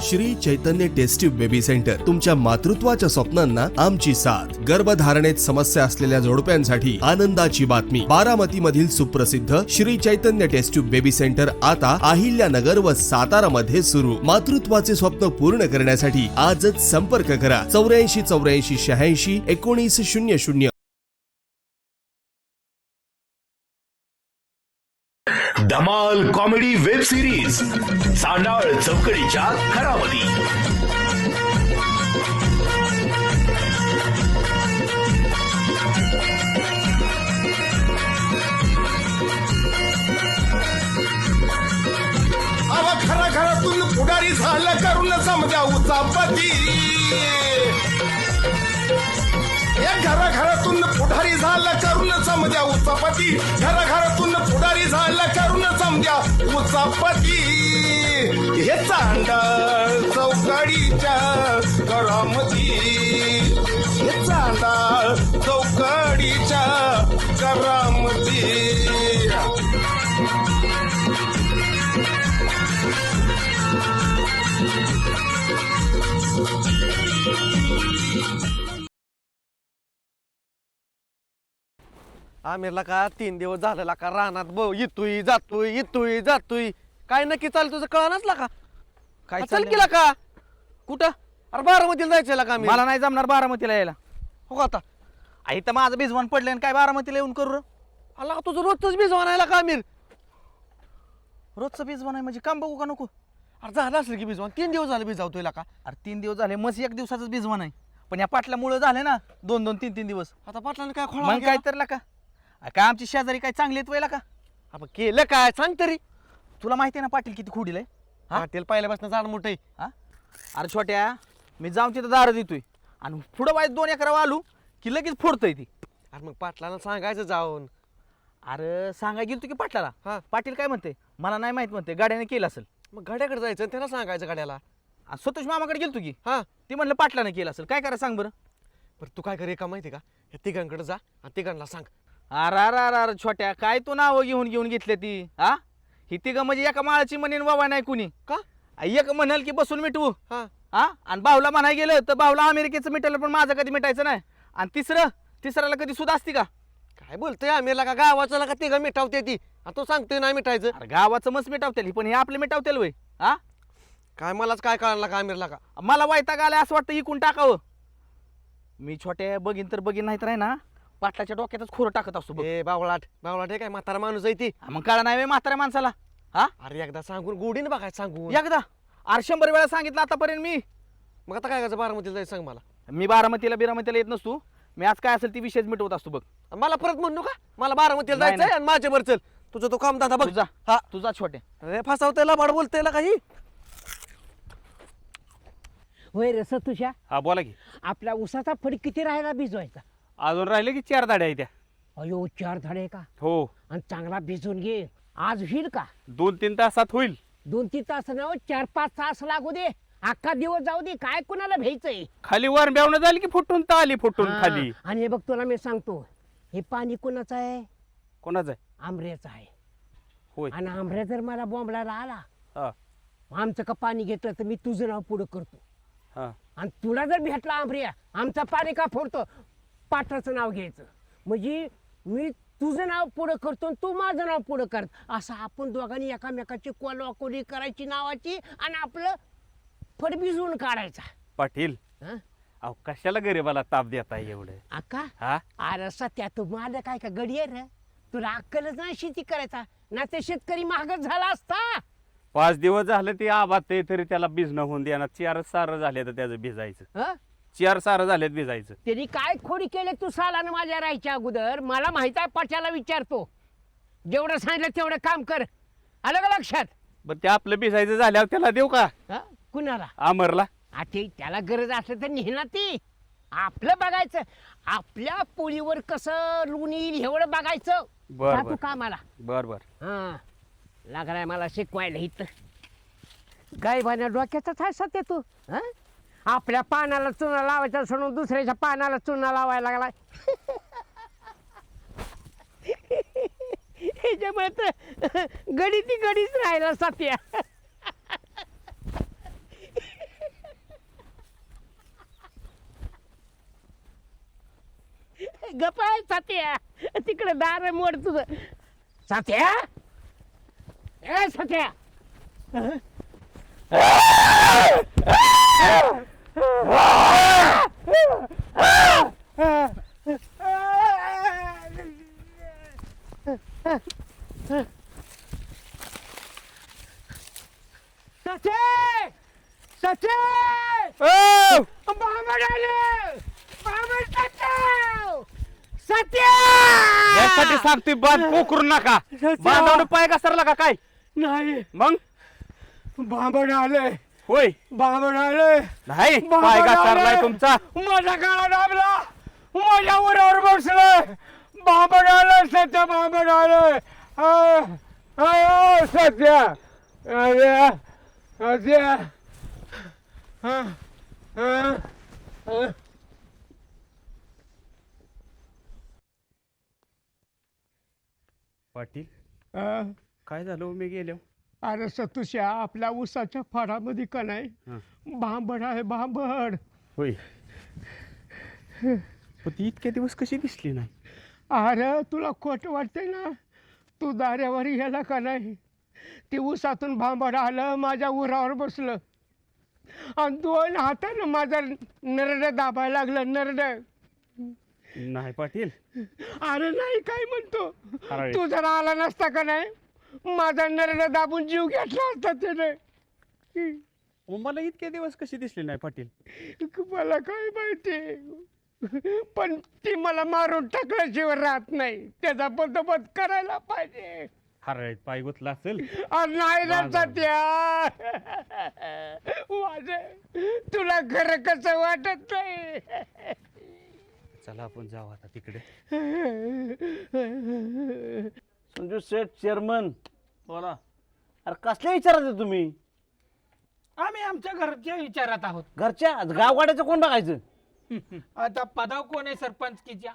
Shri Chaitanya taste tube baby centre तुमच्या मातृत्वाच्या स्वप्नांना आमची साथ। गर्भधारणेत समस्या असलेल्या जोडप्यांसाठी आनंदाची बातमी। बारामती मधील सुप्रसिद्ध Shri Chaitanya taste tube baby centre आता अहिल्यानगर व सातारा मध्ये सुरू। मातृत्वाचे स्वप्न पूर्ण करण्यासाठी आजच संपर्क करा 84 धमाल कॉमेडी वेब सिरीज सांडाळ चौकडीच्या घरामध्ये। खरा घरातून पुढारी झालं करून समजा उचापती। घरातून पुढारी झालं करून समजा उचापती। घरातून पुढारी झालं करून समजा उचापती। हे चांडाळ चौकडीच्या घरामध्ये, हे चांडाळ चौकडीच्या घरामध्ये। आमिरला का 3 दिवस झालेला का रानात येतोय जातोय काय नक्की चाल तुझं कळणाच ला का काय चाल केला का कुठं अरे बारामतीला जायचं का मला नाही जमणार बारामतीला यायला। हो का आता आई तर माझं भिजवण पडलं आणि काय बारामतीला येऊन करू आला तुझं रोजच भिजवानायला का आमिर? रोजचं भिजवण आहे म्हणजे काम बघू का नको? अरे झालं असेल की भिजवान 3 दिवस झाले भिजवतोय का? अरे 3 दिवस झाले मस्त 1 दिवसाच भिजवण आहे पण या पाटल्यामुळे झाले ना 2-2 3-3 दिवस। आता पाटलाने काय खोळा मग काय तर का काय आमची शेजारी काय चांगली येत का? आपण केलं काय सांग तरी। तुला माहिती आहे ना पाटील किती खुडील आहे? पाटील पहिल्यापासून जाड मोठं आहे। अरे छोट्या मी जाऊन तिथं दार देतोय आणि पुढं वाईज 2 एकर आलू की लगेच फोडतोय ती। अरे मग पाटलाला सांगायचं जाऊन। अरे सांगाय गेलो की पाटलाला हा पाटील काय म्हणते मला नाही माहित म्हणते गाड्याने केलं असेल। मग गाड्याकडे जायचं त्याला सांगायचं गाड्याला। स्वतःच मामाकडे गेलतो की हा ती म्हणलं पाटलाने केलं असेल काय करा सांग बरं? बरं तू काय करे का माहिती का या तिघांकडे जा आणि तिघांना सांग। अरे अरे अरे अरे छोट्या काय तू नावं घेऊन घेतले ती हा? ही तिघं म्हणजे एका माळाची म्हणेन बाबा नाही कुणी का? एक म्हणाल की बसून मिटवू हा हा आणि भाऊला म्हणाय गेलं तर भाऊला अमेरिकेचं मिटवलं पण माझं कधी मिटायचं नाही। आणि तिसऱ्याला कधी सुद्धा असती का? काय बोलतोय आमिरला का गावाचं का तिघं मिटावते ती आणि तू सांगतोय नाही मिटायचं? अरे गावाचं मस्त मिटावतेल पण हे आपले मिटावतेल वय हा? काय मलाच काय कळलं का आमिरला का? मला वैताग आलाय असं वाटतं इकून टाकावं। मी छोट्या बघीन तर बघीन नाही तर आहे ना पाटलाच्या डोक्यातच खोरं टाकत असतो बघ। ए बावळाट हे काय म्हातारा माणूस आहे ती। मग कळा नाही म्हाताऱ्या माणसाला हा? अरे एकदा सांगून गोडीने बघायचं सांगून एकदा अरे 100 वेळा सांगितलं आतापर्यंत मी। मग आता काय करायचं बारामतीला जायचं सांग मला। मी बिरामतीला येत नसतो मी आज काय असेल ती विषयच मिटवत असतो बघ। मला परत म्हणू का मला बारामतीला नाही, जायचंय आणि माझ्यावर चल तुझं तो काम दादा बघ। तुझा हा तुझा छोटे अरे फसावतेला बाड बोलतेला काही। होय रे सतुशा हा बोला की आपल्या उसाचा फड किती राहायला भिजवायचा? अजून राहिले की 4 दाड्या आहे त्या। अयो 4 धडे का? हो आणि चांगला भिजून घे आज होईल का? 2-3 तासात होईल। 2-3 तास ना 4-5 तास लागू दे अख्खा दिवस जाऊ दे काय कुणाला भ्यायचंय? खाली वर ब्यावणं झाली की फुटून आली फुटून हा, खाली। आणि हे बघ तुला मी सांगतो हे पाणी कुणाचं आहे? कोणाचं आहे? आंबऱ्याचं आहे। होय आणि आंबऱ्या जर मला बॉम्बलायला आला हा आमचं का पाणी घेतलं तर मी तुझं नाव पुढं करतो हा आणि तुला जर भेटला आंबऱ्या आमचं पाणी का फोडतो पाटाचं नाव घ्यायचं म्हणजे मी तुझं नाव पुढं करतो आणि तू माझं नाव पुढं कर असं आपण दोघांनी एकामेकाची कोलवाकोली करायची नावाची आणि आपलं फड भिजवून काढायचा। पाटील हं? अहो कशाला गरीबाला ताप देताय एवढं? अक्का हा अरे सत्या तू माझं काय का गडी आहे रे तुला अक्कलच नाही शेती करायचा ना ते शेतकरी महागच झाला असता। 5 दिवस झालं ते आबाद ते तरी त्याला भिजणं होऊन द्या ना। 4 सारं झाले तर त्याचं भिजायचं। हं? 4 सारं झालेत भिजायचं। त्यांनी काय खोडी केले तू सालानं माझ्या राहायच्या अगोदर मला माहित आहे पट्याला विचारतो जेवढं सांगितलं तेवढं काम कर आलं का लक्षात? बरं ते आपलं भिजायचं झाल्यावर त्याला देऊ का? हं? कुणाला? अमरला आठी त्याला गरज असलं तर नेहना ती आपलं बघायचं आपल्या पोळीवर कसं लून येईल एवढं बघायचं। बर जा बर तू कामाला। बर बर हा लागलाय मला शिकवायला इथं काय भाण्या डोक्याचाच आहे सत्य तू हं? आपल्या पानाला चुना लावायचा सोडून दुसऱ्याच्या पानाला चुना लावायला लागलाय ह्याच्यामुळे तर गडी ती गडीच राहिला सत्या गपाय साथ्या तिकडे दार मोड तुझं साथ्या ए साथ्या साथे साथे बाबा आले बाबा सत्या यासाठी सांगतोय बांध पोकरू नका बांधावून पाय घसरला का काय नाही मग बाबा आले होय बाबा आले नाही पाय घसरलाय तुमचा माझा काळा दाबला माझ्या उरावर बसलं बाबा आलं सत्या बाबा आलं सत्या अरे सत्या पाटील काय झालं मी गेलो अरे सतुशा आपल्या ऊसाच्या फाडामध्ये का नाही भांबड आहे भांबड होय पण ती इतके दिवस कशी दिसली नाही अरे तुला खोट वाटते ना तू दाऱ्यावर गेला का नाही ती ऊसातून भांबड आलं माझ्या उरावर बसलं आणि 2 हातानं माझा नरड दाबायला लागलं नरड नाही पाटील अरे नाही काय म्हणतो अरे. तू जरा आला नसता का नाही माझा नरड दाबून जीव घेतला असता त्याने मला इतके दिवस कशी दिसली नाही पाटील मला काय माहिती पण ती मला मारून टाकल्याशिवाय राहत नाही त्याचा बंदोबस्त करायला पाहिजे हरळीत पाय गुतला असेल अरे नाही ना सत्या माझं तुला खरं कसं वाटत नाही चला आपण जाऊ आता तिकडे संजू सेठ चेअरमन बोला अरे कसल्या विचारात तुम्ही आम्ही आमच्या घरच्या विचारात आहोत घरच्या गावगाड्याचं कोण बघायचं आता पदाव कोण आहे सरपंचकीच्या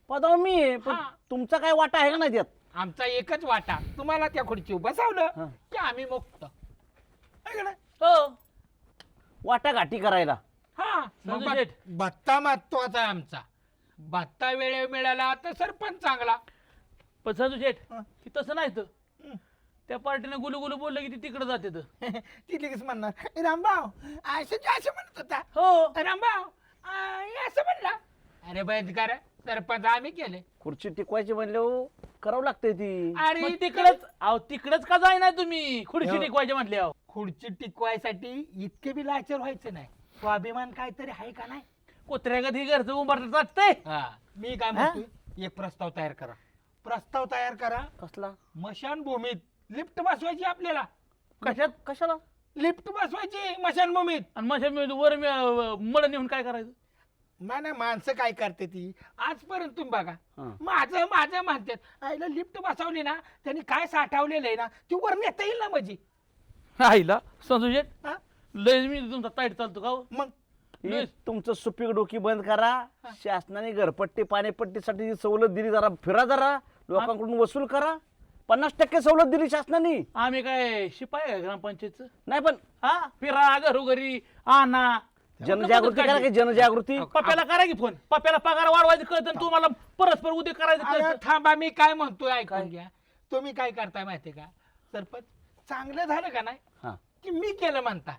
पदावर मी आहे पण हा. तुमचा काय वाटा आहे का नाही त्यात आमचा एकच वाटा तुम्हाला त्या खुर्ची बसवलं हा. की आम्ही मुक्त आहे का नाही? हो वाटा घाटी करायला हा मग भत्ता महत्वाचा आहे आमचा भत्ता वेळेवर मिळाला तर सरपंच चांगला पण संजू शेठ की तसं नाही तर त्या पार्टीने गुलू गुलू बोललं की ती तिकडे जाते तर ती लगेच म्हणणार रामभाऊ असं म्हणत होता हो रामभाऊ असं म्हणला अरे बहिष्कार सरपंच आम्ही केले खुर्ची टिकवायची म्हणले करावं लागतंय ती अरे मग तिकडच अहो तिकडच का जाय ना तुम्ही खुर्ची हो. टिकवायची म्हटले अहो खुर्ची टिकवायसाठी इतके बी लाचार व्हायचं नाही स्वाभिमान काहीतरी आहे का नाही कुत्र्या कधी घरचं उंबरत जाते हा मी काय म्हणतोय एक प्रस्ताव तयार करा प्रस्ताव तयार करा कसला स्मशानभूमीत लिफ्ट बसवायची आपल्याला कशात कशाला लिफ्ट बसवायची स्मशानभूमीत आणि माझ्या वर मड नेऊन काय करायचं नाही माणसं काय करते ती आजपर्यंत तुम्ही बघा हा. माझं म्हणतात आईला लिफ्ट बसवली ना त्यांनी काय साठवलेलं आहे ना ती वर नेता येईल ना माझी आईला संजू शेठ हा? लय मी तुमचा ताईट चालतो का हो? मग ही तुमचं सुपीक डोकी बंद करा शासनाने घरपट्टी पाणीपट्टीसाठी जी सवलत दिली जरा फिरा जरा लोकांकडून वसूल करा 50% सवलत दिली शासनाने आम्ही काय शिपाई आहे ग्रामपंचायतचं नाही पण हा फिरा घरोघरी आणा जनजागृती करा की जनजागृती पप्याला करा की फोन पप्याला पगार वाढवायचं कळतं तुम्हाला परस्पर उद्या करायचं अरे कळतं थांबा मी काय म्हणतोय ऐकून घ्या तुम्ही काय करताय माहितीये का सरपंच चांगलं झालं का नाही हा की मी केलं म्हणता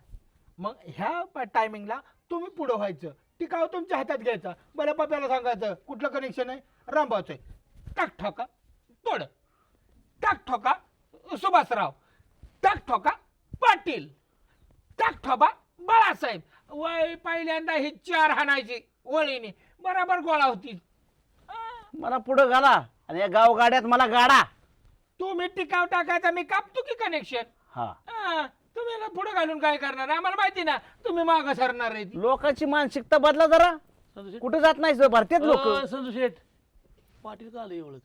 मग ह्या टायमिंगला तुम्ही पुढं व्हायचं टिकाव तुमच्या हातात घ्यायचा बरं पप्याला सांगायचं कुठलं कनेक्शन आहे रामभाऊचं आहे टाक ठोका तोड टाक ठोका सुभाषराव टाक ठोका पाटील टाक ठोका बाळासाहेब वय पहिल्यांदा ही 4 हाणायची वळीने बराबर गोळा होती मला पुढं घाला आणि या गावगाड्यात मला गाडा तुम्ही टिकाव टाकायचा मी कापतो की कनेक्शन हा तुम्ही पुढे घालून काय करणार आम्हाला माहिती ना तुम्ही माग सरणार आहे ती. लोकांची मानसिकता बदला जरा संजू शेठ कुठे जात नाही भारतीय लोक संजू शेठ पाटील का आलं एवढं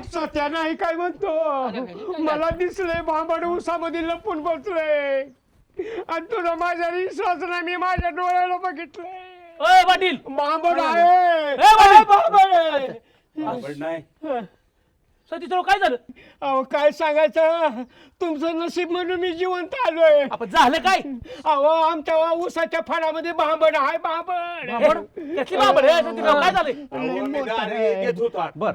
सत्या नाही काय म्हणतो मला दिसले भांबड ऊसामध्ये लपून बसले आणि तुझा माझ्या विश्वास नाही मी माझ्या डोळ्याला बघितलंय ओय पाटील भांबड आहे ए, बाबा! भांबड आहे. नाही सतीश काय झालं? अहो काय सांगायचं, तुमचं नशीब म्हणून मी जिवंत आलोय. आपण झालं काय? अहो आमच्या ऊसाच्या फळामध्ये भांबड आहे, भांबड. बाबड? कसली बाबड आहे? सतीशराव काय झालंय? लय मोठं आहे. बर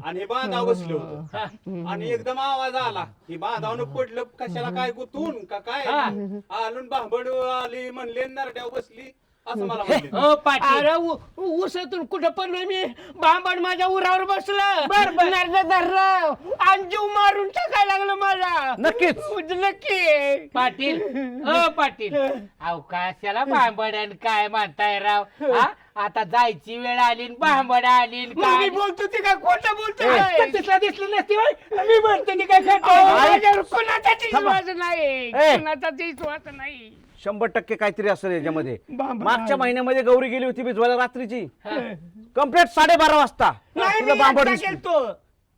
आणि हे बांधाव बसलो होतो आणि एकदम आवाज आला की बांधावनं पडलं कशाला काय गुतून का काय आलून भांबड आली म्हणले नरड्यावर बसली असं मला म्हणले. हो पाटील. अरे ऊसातून कुठं पडलोय मी, भांबड माझ्या उरावर बसलं, नरड धरलं आणि जीव मारून टाकायला लागलं मला. नक्कीच. नक्की पाटील पाटील अवकाशाला भांबड आणि काय म्हणताय राव? हा? आता जायची वेळ आली न भांबड आली न मग काय? मी बोलतो ते काय खोटं बोलतोय. सतीशला दिसली नसती होय? मी म्हणते ती काय अहो, खरं? माझ्यावर कोणाचाच विश्वास नाही, ए. कोणाचाच विश्वास नाही. 100% काहीतरी असेल याच्यामध्ये. बांबड मागच्या आहे. महिन्यामध्ये गौरी गेली होती भिजवायला रात्रीची, कम्प्लीट 12:30 वाजता नाही, तिला मी बांबड एकटा दिसली. गेलतो.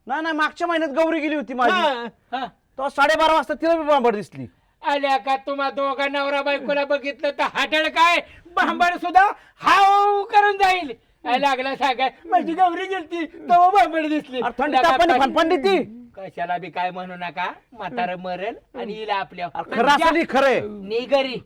नाही मागच्या महिन्यात गौरी गेली होती माझी, हा. तेव्हा 12:30 वाजता तिला बी बांबड दिसली. आल्या का तुम्हा दोघा नवरा बायकोला बघितलं तर हाडळ काय भांबड सुद्धा हाव करून जाईल. काय लागला सांगाय माझी गौरी गेलती तेव्हा भांबड दिसली. अरे थंडी तापाने फणफणली ती. कशाला बी काय म्हणू नका, म्हातारं मरेल आणि येईल आपल्या. खरं असं खरंय. निगरी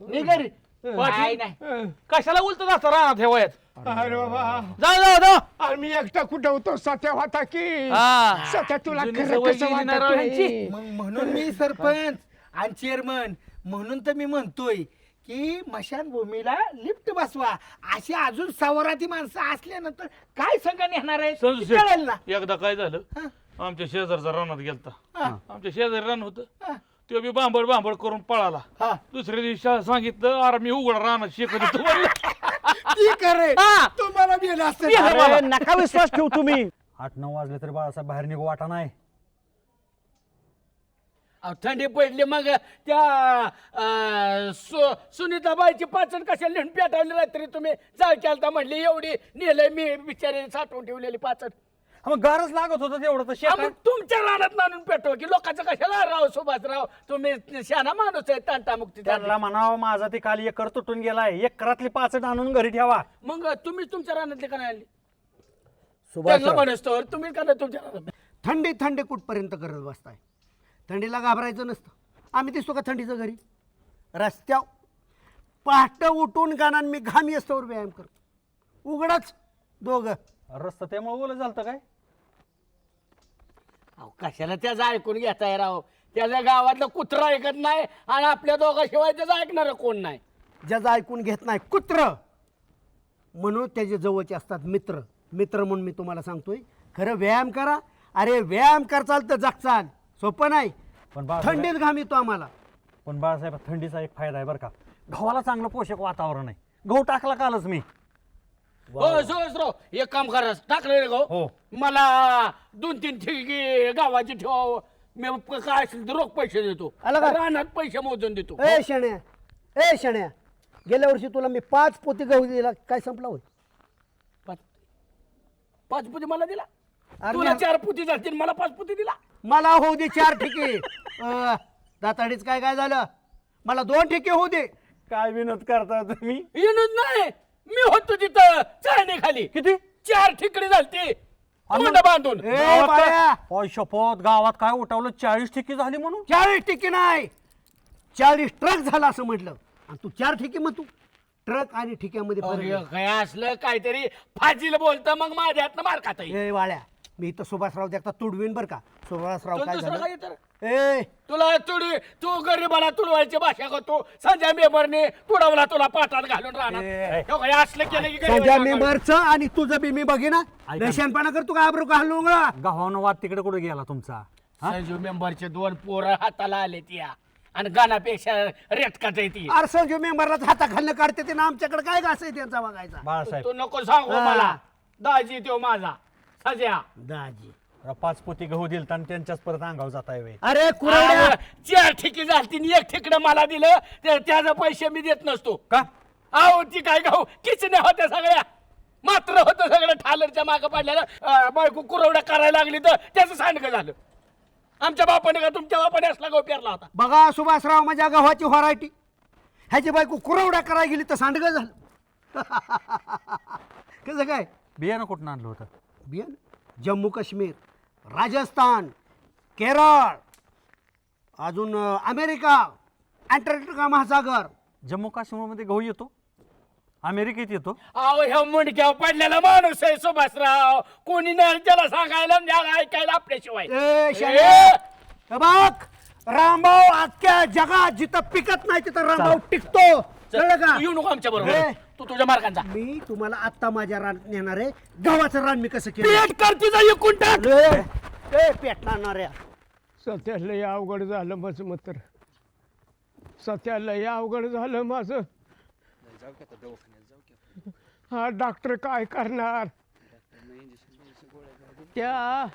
निगरी काय नाही. कशाला उलटत असं राहणार हे वयात? अरे बाबा, जाऊ अरे मी एकटा कुठं होतो, सत्या होता की हा. सत्या तुला जुनी खरं सवय कसं गेली ना वाटत राव नाही? ह्यांची. मग म्हणून मी सरपंच आणि चेअरमन म्हणून तर मी म्हणतोय की मशानभूमीला लिफ्ट बसवा. अशी अजून सवराती माणसं असल्यानंतर काय संघ नेणार आहे ते कळेल ना. एकदा काय झालं, आमच्या शेजारचा रानात गेलता. आमच्या शेजारी रान होतं, तो बी भांबड करून पळाला. दुसऱ्या दिवशी सांगितलं, अरे मी उघडा रानात शेकत होतो म्हणलं. ठीक आहे तुम्हाला बी असतं. अरे, नका विश्वास ठेवू तुम्ही. 8-9 वाजले तरी बाळासाहेब बाहेर निघू वाटा नाही. अहो, थंडी पडली मग त्या सुनीताबाईची पाचन कशाला नेऊन पेटावली रात्री तुम्ही जाळ केलता म्हणली एवढी नेलंय मी बिचारी साठवून ठेवलेली पाचन. मग गारच लागत होतं तेवढं तर शेतात. मग तुमच्या रानात नाणून पेटव की लोकांचं कशाला राव सुभाषराव तुम्ही शाना माणूस आहे तांटामुक्ती त्यांना म्हणावं माझा ते काल एकर तुटून गेलाय, एकरातली 5 आणून घरी ठेवा. मग तुम्ही तुमच्या रानातले का नाही आले? त्यांना म्हणतो तुम्ही का नाही तुमच्या रानात? थंडी कुठपर्यंत करत बसताय? थंडीला घाबरायचं नसतं. आम्ही दिसतो का थंडीचं घरी रस्त्यावर पहाट उठून गाणं मी घामी असतोवर व्यायाम करतो, उघडच दोघं. रस्ता त्यामुळे ओलं झालं काय? अहो, कशाला त्याचं ऐकून घेताय राव? त्याच्या गावातलं कुत्रा ऐकत नाही आणि आपल्या दोघांशिवाय त्याचं ऐकणार कोण नाही. ज्याचं ऐकून घेत नाही कुत्र, म्हणून त्याचे जवळचे असतात मित्र. मित्र म्हणून मी तुम्हाला सांगतोय, खरं व्यायाम करा. अरे व्यायाम करचाल तर जगचाल, सोपं नाही. पण बाळासाहेब थंडीत घाम येतो आम्हाला. पण बाळासाहेब थंडीचा एक फायदा आहे बरं का, गव्हाला चांगलं पोषक वातावरण आहे. गहू टाकला कालच मी. हो सुभाषराव, एक काम करा, टाकलं रे गो. हो. मला 2-3 ठिकी गावाची ठेवा. मी काय असेल तर रोख पैसे देतो, आलं का? रानात पैसे मोजून देतो. ए शण्या गेल्या वर्षी तुला मी 5 पोती गहू दिला, काय संपला होय? 5 पुती मला दिला, अरे तुला मी- 4 पुती जातील, मला 5 पुती दिला. मला होऊ दे 4 ठिके. दाताडीच काय झालं, मला 2 ठिके होऊ दे. काय विनोद करता तुम्ही? येणूच नाही, मी होतो तिथं चाळणी खाली. किती? 4 ठिकडी झालती तोंड बांधून. ए बाळ्या, ओय शपथ, गावात काय उठवलं 40 ठिकी झाली म्हणून. 40 ठिके नाही, 40 ट्रक झाला असं म्हटलं. आणि तू 4 ठिके मग तू ट्रक आणि ठिक्यामध्ये फरक आहे. काय असलं काहीतरी फाजील बोलतं मग माझ्या हातनं मार खाता येईल. ए वाळ्या, मी इथं सुभाषराव देखता तुडवीन बर का. सुभाषराव तुला काय दुसरं झालं? काय येतं? ए तुला तुडवी, तू गरीबाला तुडवायची भाषा करतो. संजय मेंबरने तुडवला तुला पाठात घालून राहणार. हो काय असलं केलं की संजय गरीबाच्या मेंबरचं आणि तुझं बी मी बघिना. रेशनपणा करतो का आबरू का हलवंगळा? गव्हानं वाद तिकडे कुठे गेला तुमचा? संजू मेंबरचे 2 पोरं हाताला आले त्या आणि गाण्यापेक्षा रेटकाच आहे ती. अरे संजय मेंबरलाच हाता खाल्लं काढते ते ना, आमच्याकडे काय घास आहे त्यांचा बघायचा. बाळासाहेब तू नको सांगू हा. मला. दाजी तो माझा सज्या. दाजी 5 पोती गहू दिलता आणि त्यांच्याच परत अंगावर जाताय वे. अरे कुरवड्या, 4 ठिकी झालती आणि 1 ठिकडं मला दिलं, त्याचे पैसे मी देत नसतो. का? अहो ती काय गहू किचने होत्या सगळ्या, मात्र होतं सगळं ठालरच्या मागं पडलेलं. बायको कुरवड्या करायला लागली तर त्याचं सांडगं झालं. आमच्या बापाने का तुमच्या बापाने असला गहू पेरला होता? बघा सुभाषराव, माझ्या गव्हाची व्हरायटी. ह्याची बायको कुरवड्या करायला गेली तर सांडगं झालं. कसं काय? बियाणं कुठून आणलं होतं? बियाण जम्मू काश्मीर राजस्थान, केरळ, अजून अमेरिका, अंटार्क्टिका महासागर. जम्मू काश्मीरमध्ये गहू येतो, अमेरिकेत येतो. अहो ह्या मुंडक्यावर पडलेला माणूस आहे सुभाषराव. कोणी नाही त्याला सांगायला आणि ऐकायला आपल्याशिवाय. ए, शाण्या, हे बघ, रामभाऊ अख्ख्या जगात जिथं पिकत नाही तिथं रामभाऊ टिकतो. कळलं का? येऊ नको आमच्या ए. बरोबर. तू तुझ्या मार्गांचा मी तुम्हाला आत्ता माझ्या रान नेणार आहे. गव्हाचं रान मी कसं केलं पेट करतीचा एकूण टाक. पेटणार. सध्या लय अवघड झालं माझं मतर. सध्या लय अवघड झालं माझं. हा डॉक्टर काय करणार? त्या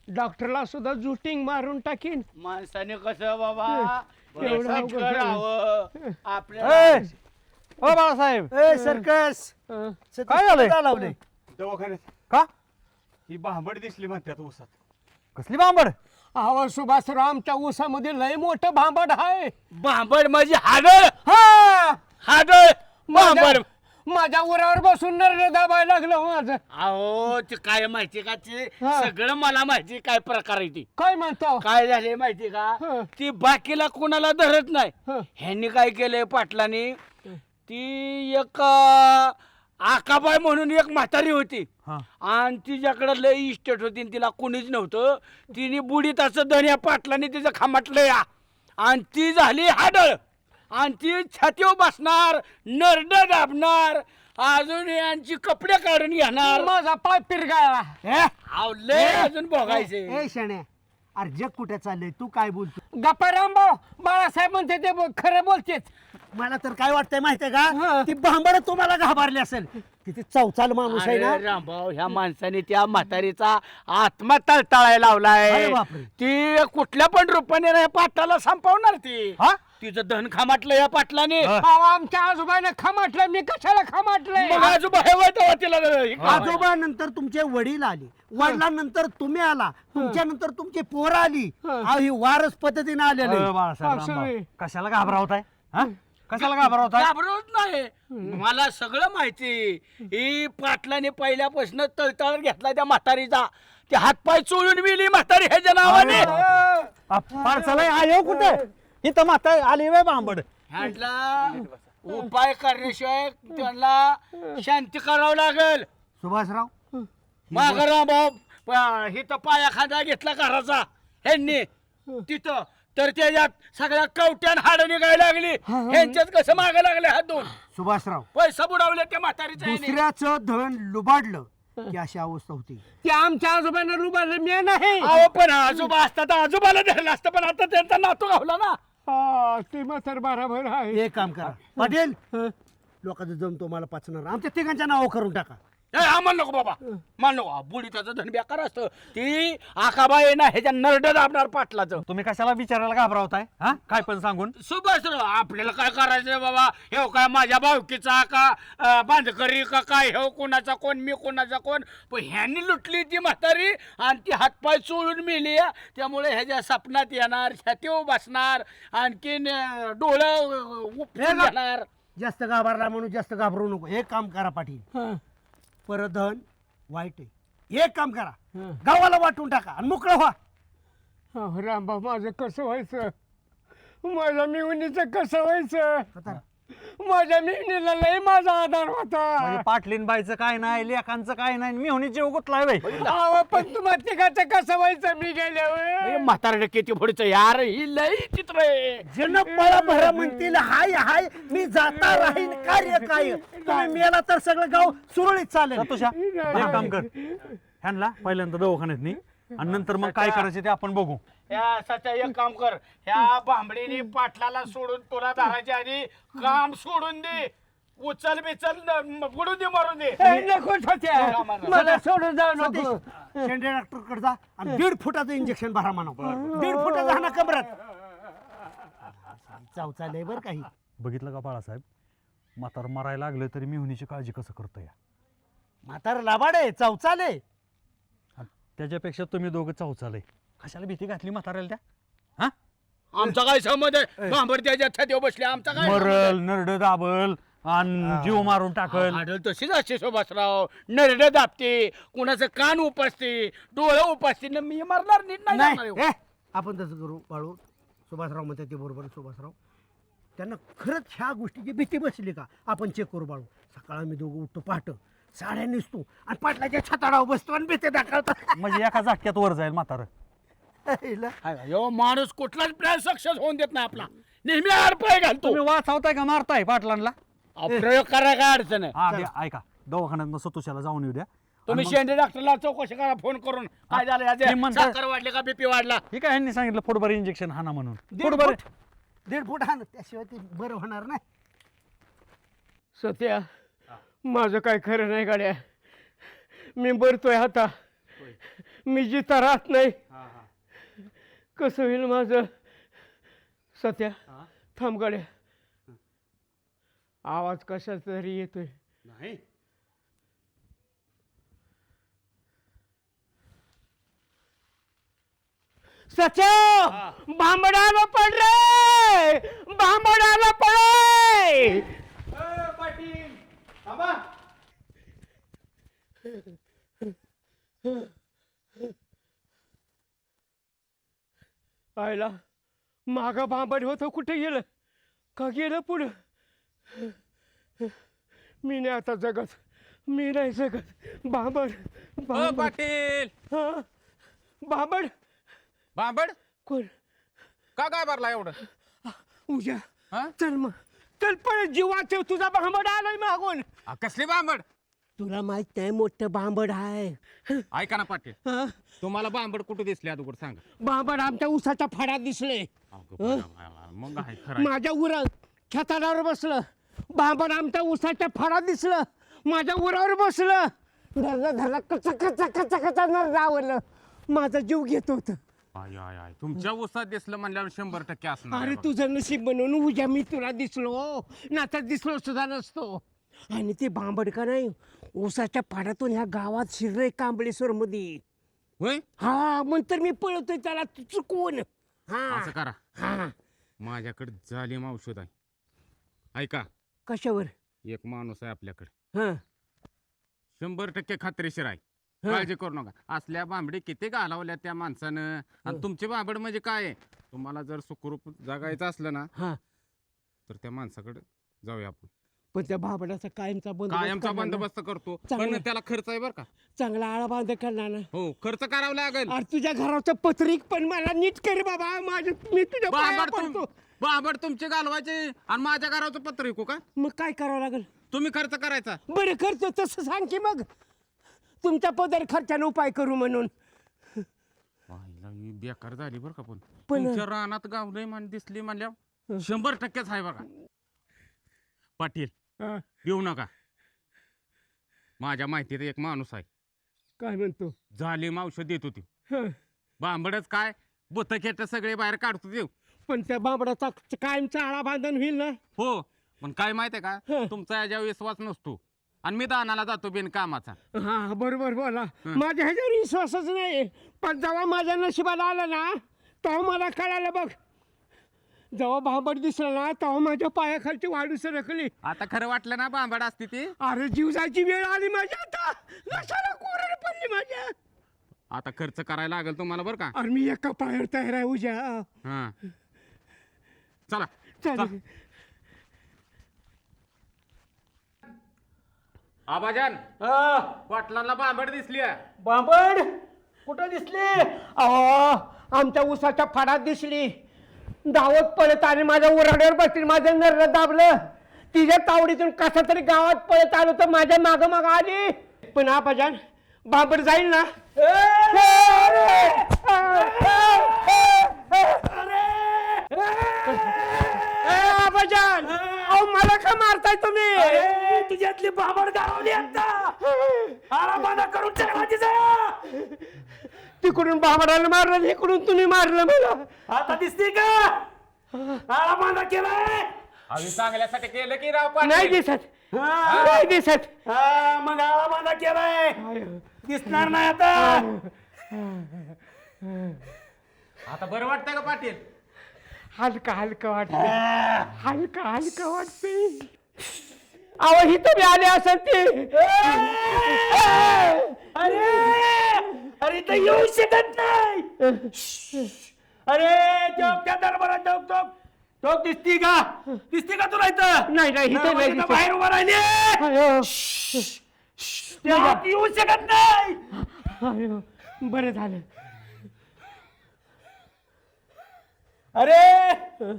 डॉक्टरला सुद्धा जुटिंग मारून टाकीन. माणसाने कसं बाबा एवढं research अवघड करावं. आपल्या हो बाळासाहेब, ए सर्कस काय झालंय? लावले दवाखान्यात का? ही भांबड दिसली म्हणतात ऊसात. कसली बांबड? अहो सुभाषराव, आमच्या ऊसामध्ये लय मोठं भांबड आहे. भांबड माझी हाडळ. हा, हाडळ भांबड. माझ्या उरावर बसून नरडे दाबायला लागलं माझं. अहो ते काय माहिती का ते हा. सगळं मला माहिती काय प्रकार आहे ती. काय म्हणतो? काय झाले माहिती का हं. ती बाकीला कोणाला धरत नाही. हं. ह्यांनी काय केलंय पाटलांनी, ती एक आकाबाई म्हणून एक म्हातारी होती आणि तिच्याकडे लय इस्टेट होती आणि तिला कोणीच नव्हतं. तिने बुडीताचं धन्या पाटलांनी तिचं खामाटलं या आणि ती झाली हाडळ आणि ती छातीवर बसणार, नरड दाबणार, अजून यांची कपडे काढून घेणार. माझा पाय पिरगाळला. अहो, लय अजून बघायचे. ए शाण्या, अरे जग कुठे चाललंय? तू काय बोलतो? गप्पा रामभाऊ, बाळासाहेब म्हणते ते खरं बोलतेच. मला तर काय वाटतंय माहितीये का, ती भांबड तुम्हाला घाबरली असेल. किती चौचाल माणूस आहे ना. अरे रामभाऊ, ह्या माणसाने त्या म्हातारीचा आत्मा तळतळायला लावलाय. अरे बापरे. ती कुठल्या पण रूपाने नाही पाटलाला संपवणार ती. तिचं धन खामाटलं या पाटलाने. अहो, आमच्या आजोबाने खमाटलं, मी कशाला खमाटलंय? मग आजोबा हे वय तेव्हा तिला आजोबा नंतर तुमचे वडील आले, वडिलांनंतर तुम्ही आला, तुमच्या नंतर तुमची पोरं आली. अहो, ही वारस पद्धतीने आलेली. बाळासाहेब, असं रामभाऊ, आहे. कशाला घाबरावताय? हा? कशाला घाबरावताय? घाबरत नाही. मला सगळं माहिती. ही पाटलाने पहिल्यापासून तळतळ घेतला त्या म्हातारीचा. ते हातपाय चोळून मिली म्हातारी ह्याच्या नावाने. पार्सलाय आयो कुठे? इथं माता आली वे बांबड. ह्यातला उपाय करण्याशिवाय त्यांना शांती करावं लागेल. सुभाषराव, माघारा भाऊ हे तर पाया खांदा घेतला घराचा ह्यांनी तिथं, तर त्याच्यात सगळ्या कवट्यान हाड निघायला लागली. ह्यांच्यात कसं मागे लागले हात दोन सुभाषराव, पैसा बुडवले त्या म्हातारीचा ह्याने. दुसऱ्याचं धन लुबाडलं की अशी अवस्था होती. ते आमच्या आजोबांना रुबाला मी नाही. अहो पण आजोबा असता तर आजोबाला धरलं असतं, पण आता त्यांचा नातू गावला ना. हा, ते मात्र बरोबर आहे. एक काम करा पाटील, लोकांचं जम तुम्हाला पाचणार, आमच्या तिघांच्या नाव करून टाका. मान नको बाबा, मान नको. बुडी त्याचं धन बेकार असतं. ती आकाबाई ना ह्याच्या नरड दाबणार पाटलाचं. तुम्ही कशाला विचारायला घाबरावताय? हा, काय पण सांगून? सुभाषराव, आपल्याला काय करायचंय बाबा? हे काय माझ्या भावकीचा का बांधकरी का काय? हे कोणाचा कोण, मी कोणाचा कोण? पण ह्यांनी लुटली ती म्हातारी आणि ती हातपाय चोळून मिली. त्यामुळे ह्याच्या सपनात येणार, छातीवर बसणार, आणखीन डोळं उपटून घेणार. जास्त घाबरला म्हणून जास्त घाबरू नको. एक काम करा पाटील, परधन वाईट आहे. एक काम करा, गावाला वाटून टाका आणि मोकळं व्हा. अहो, रामभाऊ, माझं कसं व्हायचं? माझ्या मिवणीचं कसं व्हायचं? माझ्या मिवणीला लय माझा आधार होता. म्हणजे पाटलीन बाईचं काय नाही, लेखांचं काय नाही, मी होणी जीव गुतलाय बाई. अहो, पण तुम्हा तिघाचं कसं व्हायचं मी गेल्यावर? म्हातारडे किती पुढचं यार, ही लई चित्र आहे. जन पळा भरा म्हणतील हाय हाय, मी जाता राहीन कार्य काय. तुम्ही मेला तर सगळं गाव सुरळीत चालेल. तुझ्या एक काम कर, ह्यांना पहिल्यांदा दवाखान्यात नी आणि नंतर मग काय करायचं ते आपण बघू. ह्या सध्या एक काम कर, ह्या भांबडीने पाटलाला सोडून तुला धरायच्या आधी काम सोडून दे. उचल बिचल बुडून दे, मारून दे. नको छोट्या, मला सोडून जाऊ नको. शेंडे डॉक्टर कडे जा आणि 1.5 फुटाचं इंजेक्शन भरा म्हणा. 1.5 फुटाचा हा ना कमरात. चावचालय बरं काही. बघितलं का बाळासाहेब, म्हातार मरायला लागलं तरी मी होणीची काळजी कसं करतो या. म्हातारा लाबाड आहे, चावचाले. त्याच्यापेक्षा तुम्ही दोघं चौचालय. कशाला भीती घातली म्हाताऱ्याला त्या? हा, आमचा काय संबंध आहे? भांबड त्याच्या छातीवर बसले, आमचा काय संबंध आहे? मरल, नरड दाबल, आणि जीव मारून टाकल. आढळ तशीच असते सुभाषराव. नरडे दाबते, कुणाचं कान उपासते, डोळं उपासते, न मी मारणार नीट नाही जाणार नाही एवढं. आपण तसं करू बाळू. सुभाषराव म्हणते ते बरोबर. सुभाषराव त्यांना खरंच ह्या गोष्टीची भीती बसली का आपण चेक करू बाळू. सकाळ आम्ही दोघं उठतो पहाट, साड्या नेसतो आणि पाटलाच्या छताडावर बसतो आणि भीती दाखवतो. म्हणजे एका झटक्यात वर जाईल म्हातारं. यो माणूस कुठलाच प्लॅन सक्सेस होऊन देत नाही आपला. नेहमी आडपाय घालतो. तुम्ही वाचवताय का मारताय पाटलांना? अहो, प्रयोग करा काय अडचण आहे. ऐका, दवाखान्यात सतोशाला जाऊन येऊ द्या. तुम्ही शेंडे डॉक्टरला चौकशी करा फोन करून. काय झालं याचे? मी म्हणतो- साखर वाढले का बीपी वाढला? हे काय ह्यांनी सांगितलं फुटभर इंजेक्शन हाना म्हणून. 1.5 फूट हा ना, त्याशिवाय ते बरं होणार नाही. सत्या माझं काय खरं नाही गाड्या. मी बरतोय आता, मी जिथं राहत नाही. कसं होईल माझं? सत्या थांब गाड्या, आवाज कशाचा तरी येतोय. नाही सच्या बांबडाला पड रे, बांबडाला पड. पाटील थांबा. आयला माग बांबड होतं, कुठे गेलं का गेलं पुढं? मी नाही आता जगत, मी नाही जगत. बांबड पाटील हा बांबड बांबड कोण? का काय भरला एवढं? उद्या चल मग, चल पण जीवाचे तुझा बांबड आलाय मागून. कसली बांबड? तुला माहित नाही मोठं बांबड आहे. ऐका ना पाटील, हा? तुम्हाला बांबड कुठे दिसले अगोदर सांगा. बांबड आमच्या उसाच्या फाड्यात दिसले. मग आहे खरं. माझ्या उरात छताडावर बसलं. बांबड आमच्या उसाच्या फाड्यात दिसलं, माझ्या उरावर बसलं. धरलं धरलं कचा कचा कचा कचा रावलं. माझा जीव घेत होत. तुमच्या उसात दिसलं म्हणल्यावर 100% असणार. अरे तुझं नशीब बनवून उद्या मी तुला दिसलो, नाता दिसलो सुद्धा नसतो. आणि ते बांबड का नाही ऊसाच्या पाड्यातून ह्या गावात शिरले कांबळेश्वर मध्ये. होय हा म्हणतर मी पळतोय त्याला चुकवून. असं हा करा, हा माझ्याकडे जालिम औषध आहे. ऐका, कशावर? एक माणूस आहे आपल्याकडे, हा 100% खात्रीशीर आहे. काळजी करू नका. असल्या बांबडी किती घालवल्या त्या माणसानं. आणि तुमची बांबड म्हणजे काय आहे? तुम्हाला जर सुखरूप जगायचं असलं ना हा तर त्या माणसाकडे जाऊया आपण. पण त्या बांबडाचा कायमचा कायमचा बंदोबस्त करतो, पण चांगलं. त्याला खर्च आहे बरं का. चांगला आळा बांध करणार ना. हो, खर्च करावा लागेल. अरे तुझ्या घराचं पत्रिक पण मला नीट कर बाबा. माझं मी तुझ्या पाया बांबड पडतो. बांबड तुमचे घालवायचे आणि माझ्या घराचं पत्र ऐकू का? मग काय करावं लागेल? तुम्ही खर्च करायचा. बरं करतो तसं सांग की मग. तुमच्या पदर खर्चाने उपाय करू म्हणून. पाहिला ही बेकार झाली बरं का. पण पण- तुमच्या रानात गावलंय मान दिसली म्हणल्यावर 100%च आहे बघा. पाटील हा, येऊ नका. माझ्या माहितीत एक माणूस आहे, काय म्हणतो? जालिम औषध देत होती. हं, बांबडच काय बुतखेट सगळे बाहेर काढतो देऊ. पण त्या बांबडाचा कायमचा आळा बांधून होईल ना? हो, पण काय माहितीये का, हं. तुमचा याच्यावर विश्वास नसतो आणि मी दानाला जातो बिनकामाचा. हा बरोबर बोला. माझ्या ह्याच्यावर विश्वासच नाही. पण जेव्हा माझ्या नशिबाला आलं ना तेव्हा मला कळालं बघ. जेव्हा बांबड दिसलं ना तेव्हा माझ्या पायाखालची वाळू सरकली. आता खरं वाटलं ना बांबड असते ती. अरे जीव जायची वेळ आली माझ्या आता. नशाला कोरड पडली माझ्या. आता खर्च करायला लागेल तुम्हाला बरं का. अरे मी एका पायावर तयार आहे उद्या. हा, चला चालेल. आबाजान, पाटलांना बांबड दिसली आहे. बांबड कुठं दिसली? अहो आमच्या उसाच्या फाडात दिसली. धावत पळत आणि माझ्या उराड्यावर बसली. माझं नर दाबलं. तिच्या तावडीतून कसा तरी गावात पळत आलो तर माझ्या माग माग आली. पण आबाजान बांबड जाईल ना? आबाजान अहो मला का मारताय तुम्ही? तुझ्यातली बाबड गावली आता. आळा बांधा करून चला तिचा. तिकडून बांबडाला मारलं, इकडून तुम्ही मारलं मला. आता दिसते का? आळा बांधा केलाय. आम्ही चांगल्यासाठी केलं की राव पाटील. नाही दिसत, नाही दिसत. मग आळा बांधा केलाय. दिसणार नाही आता. आता बरं वाटतंय का पाटील? हलका हलका वाटतंय, हलका हलका वाटतंय. अहो ही तुम्ही आले असेल ती अरे अरे इथं येऊ शकत नाही. अरे चौक त्या दरबारात चौक चौक चौक दिसती का तुला इथं? नाही नाही इथे नाही दिसत. बाहेर उभा राहिली अयो, येऊ शकत नाही. अयो, बरं झालं. अरे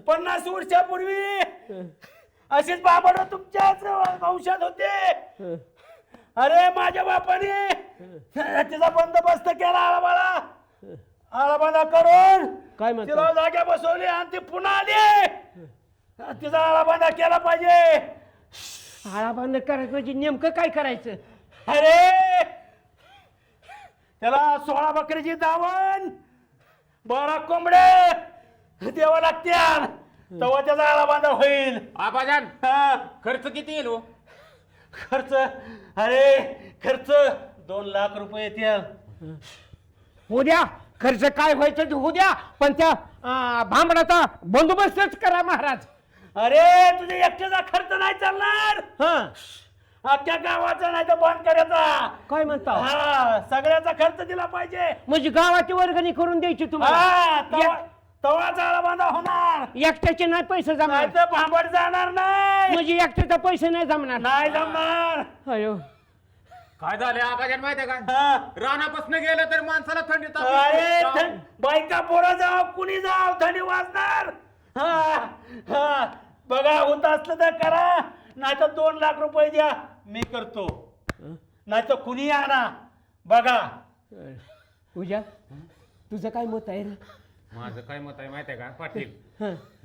50 वर्षापूर्वी असेच बाबा तुमच्याच वंशात होते. अरे माझ्या बापाने तिचा बंदोबस्त केला आळाबाळा करून काय म्हणता? तिला जाग्या बसवली आणि ती पुन्हा आली. तिचा आळाबांधा केला पाहिजे. आळा बंद करायचं म्हणजे नेमकं काय करायचं? अरे त्याला 16 बकरीची दावण 12 कोंबडे द्यावं लागत्याल तेव्हा त्याचा आळाबांधा होईल. आबाजान हा. खर्च किती येईल हो? खर्च खर्च 2 लाख रुपये येतील. होऊ द्या, खर्च काय व्हायचं ते होऊ द्या, पण त्या भांबडाचा बंदोबस्तच करा महाराज. अरे तुझ्या एकट्याचा खर्च नाही चालणार. अख्ख्या गावाचा नाही तर बंद करायचा. काय म्हणता? हा सगळ्याचा खर्च दिला पाहिजे. म्हणजे गावाची वर्गणी करून द्यायची तुम्हाला? तवाचा आळाबांधा होणार. एकट्याचे नाही पैसे जमणार नाही तर भांबड जाणार नाही. म्हणजे एकट्याचा पैसे नाही जमणार? नाही जमणार. अयो काय झाले आबाजान माहितीये का? हा. रानापासून गेलं तर माणसाला थंडी अरे ताप. बायका पोरं जाव कुणी जाव थंडी वाजणार. बघा होत असलं तर करा नाही तर 2 लाख रुपये द्या मी करतो. नाही तर कुणी आणा. बघा पूजा तुझं काय मत आहे रे? माझं काय मत आहे माहितीये का पाटील?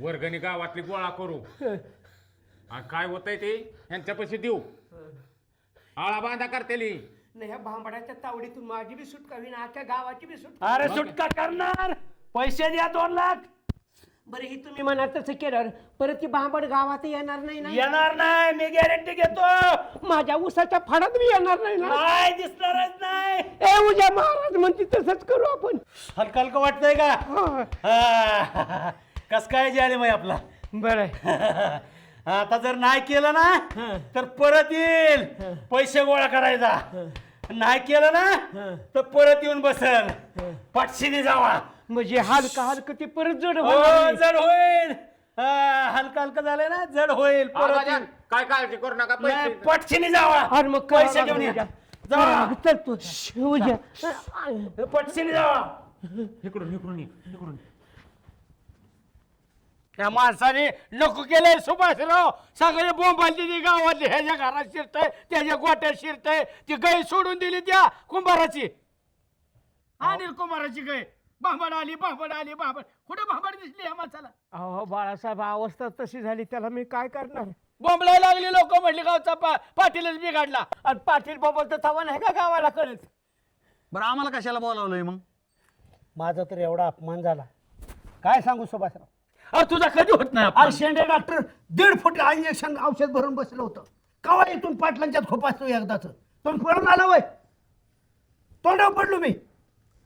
वर्गणी गावातली गोळा करू आणि काय होतंय ते यांच्यापाशी देऊ. आळा बांधा करतेली. नाही ह्या भांबडाच्या तावडीतून माझी बी सुटका होईन, अख्ख्या गावाची बी सुटका. अरे सुटका करणार. पैसे द्या 2 लाख. बरं ही तुम्ही म्हणा तसं केलं परत ती भांबड गावात येणार नाही ना? येणार नाही मी गॅरंटी घेतो. माझ्या उसाच्या फाडात मी येणार नाही ना? नाही दिसणारच नाही. ए उद्या महाराज म्हणते तसंच करू आपण. हलका हलका वाटतंय का? कस काय जे आले मग आपला बरं आता जर नाही केलं ना तर परत येईल पैसे गोळा करायचा. नाही केलं ना तर परत येऊन बसल. पटशीने जावा. म्हणजे हलका हलका ते परत जड हो जड होईल. हलका हलका झालंय ना जड होईल परत आबाजान येईल. काय काळजी करू नका. नाही, पैसे पटशीने जावा. अरे मग पैसे घेऊन या. जावा. चल तू उद्या पटशीने जावा. इकडून इकडून ये, इकडून ये. त्या माणसाने नको केलंय सुभाषराव. सगळे बोंबालते ती गावातली. ह्याच्या घरात शिरतय त्याच्या गोट्यात शिरतय. ती गाय सोडून दिली त्या कुंभाराची. अनिल कुंभाराची गाय. भांबड आली कुठे भांबड दिसली ह्या माणसाला? अहो बाळासाहेब अवस्था तशी झाली त्याला मी काय करणार? बोंबलायला लागली लोक म्हटली गावचा पाटीलच बिघडला. आणि पाटील बाबा तर तवा नाही का गावाला कळत? बरं आम्हाला कशाला बोलावलंय मग? माझा तर एवढा अपमान झाला काय सांगू सुभाषराव. अरे तुझा कधी होत नाही आज शेंडे डॉक्टर 1.5 फूट इंजेक्शन औषध भरून बसलं होतं. कवा इथून पाटलांच्यात खोपासतो एकदाच तोंड पडून आला वय. तोंडावर पडलो मी.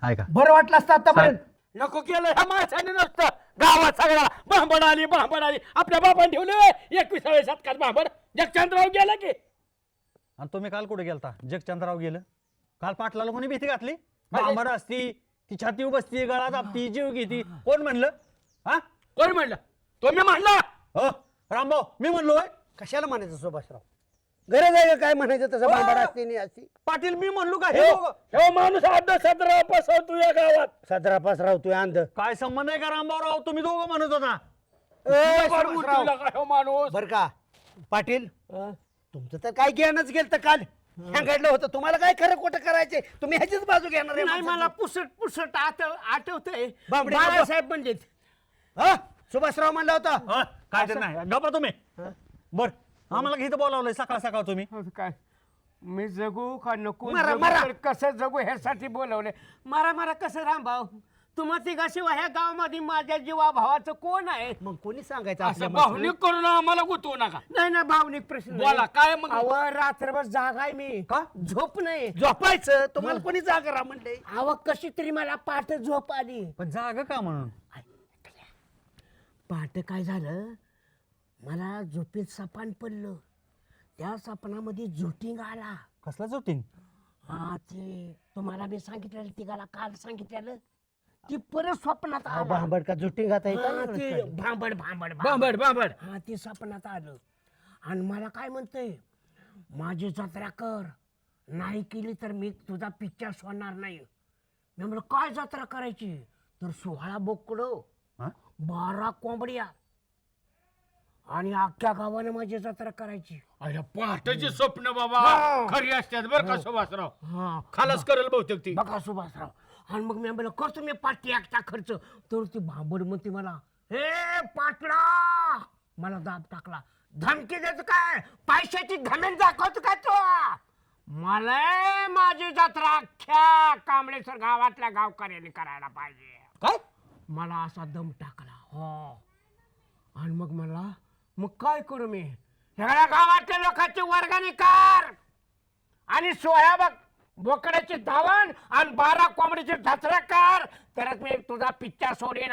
आहे का? बरं वाटलं असतं आतापर्यंत. नको केलं ह्या माणसाने नसतं. गावात सगळा भांबड आली आपल्या बापाने ठेवले 21व्या शतकात भांबड. जगचंद्रराव गेला की. आणि तुम्ही काल कुठे गेलता? जगचंद्रराव गेलं. काल पाटलाला कोणी भीती घातली? भांबड असती ती छाती बसती गळा दाबती जीव घेती कोण म्हणलं? हा कोण म्हणलं? तुम्ही म्हणला. हो रामभाऊ मी म्हणलो होय? कशाला म्हणायचं सुभाषराव? गरज आहे का काय म्हणायचं तसं भांबड असते नाही असती. पाटील मी म्हणलो का? हे दोघं? हे माणूस अर्धा 17 पसरतो या गावात. 17 राहतोय अंध. काय संबंध आहे का रामभाऊ राव? तुम्ही दोघं म्हणत होता. माणूस बर का पाटील तुमचं तर काय ज्ञानच गेलं तर काल घडलं होतं. तुम्हाला काय खरं खोटं करायचंय? तुम्ही ह्याचीच बाजू घेणार आहे नाही मला माणसाची. पुसट आठवतंय. बापरे, बाळासाहेब म्हणलेत. हा? सुभाषराव म्हणला होता. हं? काय ते नाही गप्पा तुम्ही. बर आम्हाला इथं बोलावलंय सकाळ सकाळ तुम्ही. काय मी जगू का नको मारा, जगू मारा. तर कसं जगू ह्यासाठी बोलवलंय. मारा कसं रामभाऊ? तुम्हा तिघाशिवाय ह्या गावामध्ये माझ्या जीवा भावाचं कोण आहे? मग कोणी सांगायचं असं आपल्या माणसाला? भावनिक करून आम्हाला गुतवू नका. नाही ना भावनिक प्रश्न बोला नाही. काय मग? अहो रात्रभर जाग आहे मी. का? झोप नाही. झोपायचं तुम्हाला कोणी जागा राहा म्हणले? अहो कशी तरी मला पाठ झोप आली. पण जाग का म्हणून? पाठ काय झालं मला झोपेत सपान पडलं. त्या स्वप्नामध्ये झुटिंग आला. कसला जोटिंग? हा ते तुम्हाला मी सांगितलेलं तिघाला काल सांगितलेलं ती परत स्वप्नात आला. भांबड का झुटिंग आता हा, ते भांबड भांबड बांबड बांबड हा ते स्वप्नात आलं आणि मला काय म्हणतंय, माझी जत्रा कर, नाही केली तर मी तुझा पिक्चर सोडणार नाही. मी म्हणलं काय जत्रा करायची, तर 16 बोकडं, हा? 12 कोंबड्या आणि अख्ख्या गावाने माझी जत्रा करायची. अरे पहाटेची स्वप्न बाबा खरी असतात बरं का सुभाषराव. हा खालास करेल बहुतेक ती. बघा सुभाषराव. आणि मग मी म्हणलं करतो मी पाठी एकटा खर्च. तर ती भांबड म्हणते मला, हे पाटला, मला दाब टाकला. धमकी देतो काय, पैशाची घमेंड दाखवतो काय तो. मला माझी जत्रा अख्ख्या कांबळेश्वर गावातल्या गावकऱ्यांनी करायला पाहिजे. काय मला असा दम टाकला. हो. आणि मग मला मग काय करू मी, सगळ्या गावातल्या लोकांची वर्गणी कर आणि 16 बोकड्याची धावण आणि 12 कोंबडीची जत्रा कर, तरच मी तुझा पिक्चर सोडेन.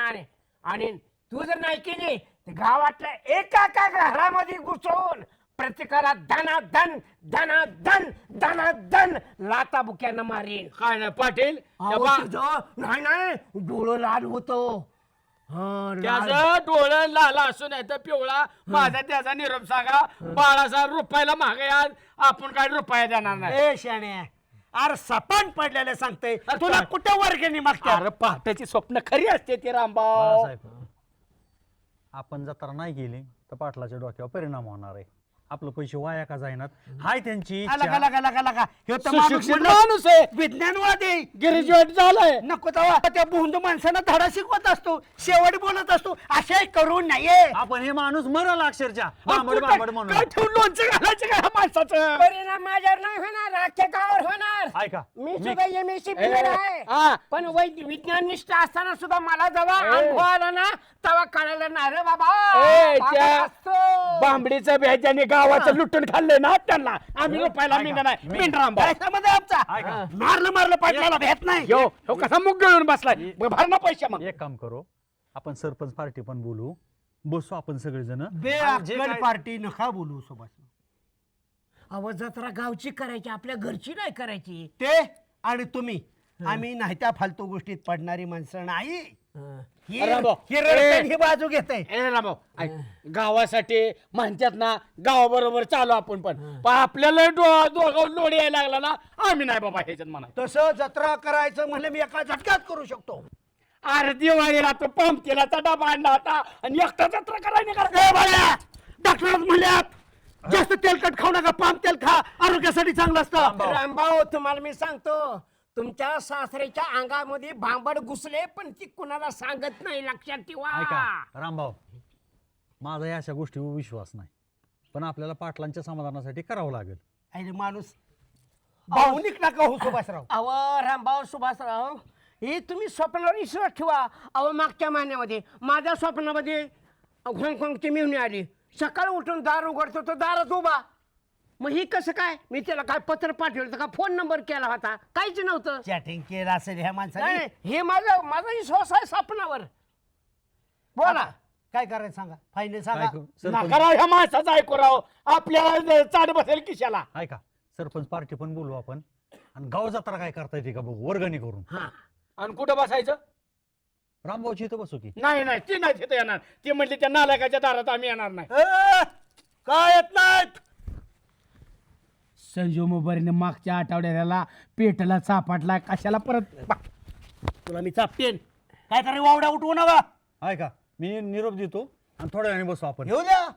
आणि तू जर नाही केली तर गावातल्या एका घरामध्ये घुसून प्रत्येकाला धनाधन धनाधन धनाधन लाता बुक्यानं मारीन. काय नाही पाटील नाही डोळं लाल होतो. त्याचं डोळं लाल असू नाही तर पिवळा. माझा त्याचा निरोप सांगा. 12,000 रुपयाला महागाई आज, आपण काय रुपया देणार नाही. ए शाण्या, अरे सपान पडलेलं सांगतोय तुला कुठं वर्गणी मागतात. अरे पहाटेची स्वप्न खरी असते ती रामभाऊ. बाळासाहेब, आपण जत्रा नाही केली तर पाटलाच्या डोक्यावर परिणाम होणार आहे. आपलं पैसे वाया का जाईनात, हाय त्यांची इच्छा. सुशिक्षित माणूस आहे, विज्ञानवादी ग्रॅज्युएट झालाय. नको तेव्हा त्या भोंदू माणसांना धडा शिकवत असतो, शेवट बोलत असतो. असे करू नये. आपण हे माणूस मरल अक्षरशः बांबड बांबड म्हणून. काय ठेवून लोणचं घालायचं का ह्या माणसाचं. परिणाम माझ्यावर नाही होणार, अख्ख्या गावावर होणार. ऐका, मी सुद्धा MSc आहे, हा. पण विज्ञान निष्ठ असताना सुद्धा मला जेव्हा अनुभव आला ना तेव्हा कळालं ना, अरे बाबा त्या असतो. बांबडीचं भेजाने गावाचं लुटून खाल्लंय ना त्यांना. आम्ही रुपयाला ऐका, मिळणार नाही. मी- मिन रामभाऊ. पैशामध्ये आमचा ऐका. मारलं पाटलाला भेट नाही. हो कसा मुग गळून बसलाय. भर ना पैसे मग. एक काम करू, आपण सरपंच पार्टी पण बोलू, बसू आपण सगळेजण. बेअक्कल पार्टी नका बोलू सुभाष. अहो जत्रा गावची करायची, आपल्या घरची नाही करायची. ते आणि तुम्ही आम्ही नाही त्या फालतू गोष्टीत पडणारी माणसं नाही. ही रामभाऊ, रडताना ही बाजू घेते. ए रामभाऊ, ऐक, गावासाठी म्हणतात ना, गावाबरोबर चालू आपण पण आपल्याला दोघं लोड यायला लागला ना, आम्ही नाही बाबा ह्याच्यात म्हणा. तसं जत्रा करायचं म्हणलं मी एका झटक्यात करू शकतो. अरे दिवाळीला तो पंप तेलाचा डबा आणला होता आणि एकटा जत्रा करायला डॉक्टर म्हणल्यात जास्त तेलकट खाऊ नका, पाम तेल खा, आरोग्यासाठी चांगलं असतं. रामभाऊ तुम्हाला मी सांगतो, तुमच्या सासऱ्याच्या अंगामध्ये भांबड घुसले पण ती कुणाला सांगत नाही, लक्षात ठेवा. ऐका रामभाऊ, माझा या अशा गोष्टीवर विश्वास नाही, पण आपल्याला पाटलांच्या समाधानासाठी करावं लागेल. अरे माणूस भावनिक नका हो सुभाषराव. अहो रामभाऊ सुभाषराव, हे तुम्ही स्वप्नावर विश्वास ठेवा. अहो मागच्या महिन्यामध्ये माझ्या स्वप्नामध्ये हाँगकाँगची मेहुणी आली. सकाळी उठून दार उघडतो तो दारात उभा. मग ही कसं काय, मी त्याला काय पत्र पाठवलं का फोन नंबर केला होता, काहीच नव्हतं. चॅटिंग केलं असेल ह्या माणसाने. नाही, हे माझा विश्वास आहे स्वप्नावर. बोला काय करायचं सांगा, फायनल सांगा. ऐकू, सरपंच नका राव ह्या माणसाचं ऐकू राव, आपल्याला चाड बसेल किशाला. ऐका, सरपंच पार्टी पण बोलू आपण, आणि गाव जत्रा काय करता येते का बघू, वर्गणी करून. आणि कुठं बसायचं. रामभाऊची इथं बसू की. नाही नाही ती नाही तिथं येणार. ती म्हणली त्या नालायकाच्या दारात आम्ही येणार नाही. काय येत नाहीत. संजीव मुबारीने मागच्या आठवड्याला पेटला चापाटला, कशाला परत. तुला मी चापटेन. काय तरी वावड्या उठवू नका. ऐका, मी निरोप देतो आणि थोड्या वेळाने बसू आपण. येऊ द्या,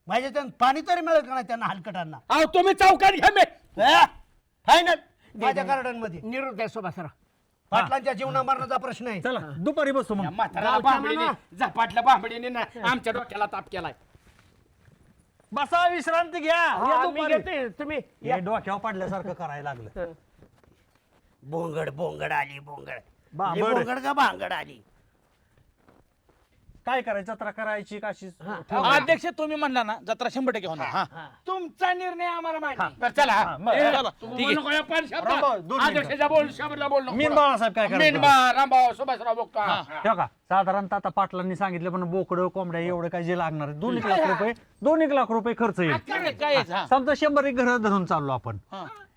माझ्या त्यांना पाणी तरी मिळेल का नाही त्यांना हलकटांना. अहो तुम्ही चौकात घ्या मी. फायनल माझ्या गार्डन मध्ये निरोप द्या सुभाषराव. पाटलांच्या जीवना मरणाचा प्रश्न आहे. चला दुपारी बसू मग. म्हातारा बांबडीने झपाटल्या बांबडीने ना आमच्या डोक्याला ताप केलाय. बसा, विश्रांती घ्या. या मी दुपारी. घेते, तुम्ही हे डोक्यावर पडल्यासारखं करायला लागलं. बोंगड बोंगड आली बोंगड. भांगड. बोंगड का भांगड आली. काय करायचं जत्रा करायची काशी अध्यक्ष तुम्ही म्हणला ना जत्रा 100% होणार हा तुमचा निर्णय आम्हाला माहिती तर चला हा. मग. ए, चला, ठीक तुम्ही आहे. नको या पाच शब्द. रामभाऊ, 2 मिनिटं. अध्यक्षाच्या बोल शब्दाला बोल नको. मी न बाळासाहेब काय करायचं मेनबा रामभाऊ सुभाषराव बोगता. ठेव का साधारणतः आता पाटलांनी सांगितलं पण बोकडं कोंबड्या एवढं काय जे लागणार आहे 2 लाख रुपये 2 लाख रुपये खर्च येईल काय आहे? हा. समजा 100 एक घर धरून चाललो आपण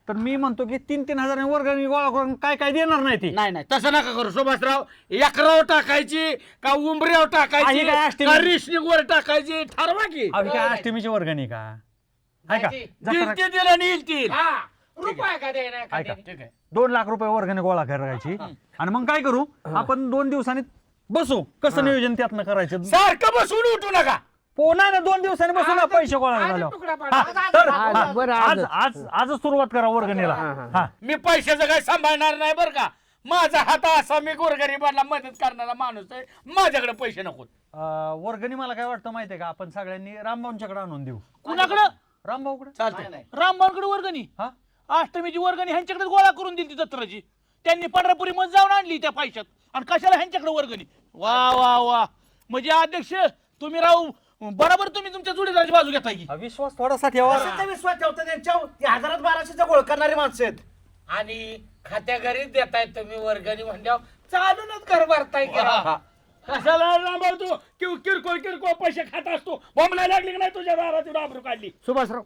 तर मी म्हणतो की 3-3 हजार वर्गाने गोळा करून काय काय देणार नाही ती नाही नाही तसं नका करू सुभाषराव एकराव टाकायची का उंबऱ्यावर टाकायची आणि काय असते? का रिशनिंगवर टाकायची ठरवा की अहो, काय अष्टमीची वर्गणी का आहे का जत्रा- दिल ते दिलं नील ती रुपये का देणार का ऐका. देणार? ठीक आहे 2 लाख रुपये वर्गणी गोळा करायची आणि मग काय करू आपण 2 दिवसांनी बसू कसं नियोजन त्यातनं करायचं सारखं बसून उठू नका पुन्हा ना 2 दिवसांनी बसू ना पैसे गोळा आज झालो तुकडा पाडा. तर आज, हा, बरं, आज आज. आज आजच सुरुवात करा वर्गणीला हा मी पैशाचं काय सांभाळणार नाही बरं का माझा हात असा मी गोरगरिबांना मदत करणारा माणूस आहे माझ्याकडे पैसे नको वर्गणी मला काय वाटतं माहितीये का आपण सगळ्यांनी रामभाऊंच्याकडे आणून देऊ कुणाकडं रामभाऊकडे चालतंय रामभाऊकडे वर्गणी हा अष्टमीची वर्गणी ह्यांच्याकडे गोळा करून दिली ती जत्राची त्यांनी पंढरपुरी मध्ये जाऊन आणली त्या पैशात आणि कशाला ह्यांच्याकडे वर्गणी वा वा वा म्हणजे अध्यक्ष तुम्ही राहू बरोबर तुम्ही तुमच्या जोडीदाराची बाजू घेताय की विश्वास थोडासा ठेवा कशाचा विश्वास ठेवता त्यांच्यावर ते 1000-1200चा गोळ करणारे माणसं आहेत आणि खात्या घरीच देताय तुम्ही वर्गणी म्हणल्यावर चालूनच घर भरताय की राव. कशाला रामभाऊ तू किरकोळ किरकोळ पैसे खात असतो बॉम्बला लागली की नाही तुझ्या दारातून आबरू काढली सुभाषराव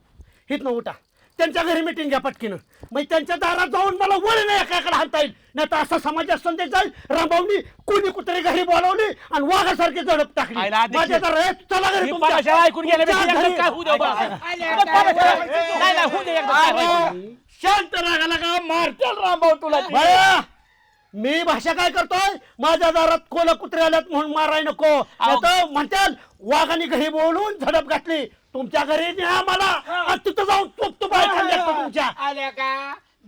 हितनं उठा त्यांच्या घरी मिटिंग घ्या पटकीनं मग त्यांच्या दारात जाऊन मला वळ नाही एकाकडे हालता येईल नाही तर असा समाजात संदेश जाईल रामभाऊनी कोणी कुत्रे घरी बोलावली आणि वाघासारखी झडप टाकली आयला अध्यक्ष. माझ्या दारात चला घरी मी तुमच्या. पाण्याशाळा ऐकून गेल्यापेक्षा तुमच्या एकदा घरी- काय होऊ द्या बा. आल्या मग काय? पाण्याशाळा- नाही नाही होऊ दे एकदा काय अहो, पाहिजे. शांत रागाला का मारतील रामभाऊ तुला बया, मी भाषा काय करतोय माझ्या दारात कोला कुत्रे आल्यात म्हणून माराय नको नाहीतर म्हणतात वाघाने घरी बोलून झडप घातली तुमच्या घरी न्या मला आणि तिथं जाऊन तूप तुपाय खाल्ले असतं तुमच्या आल्या का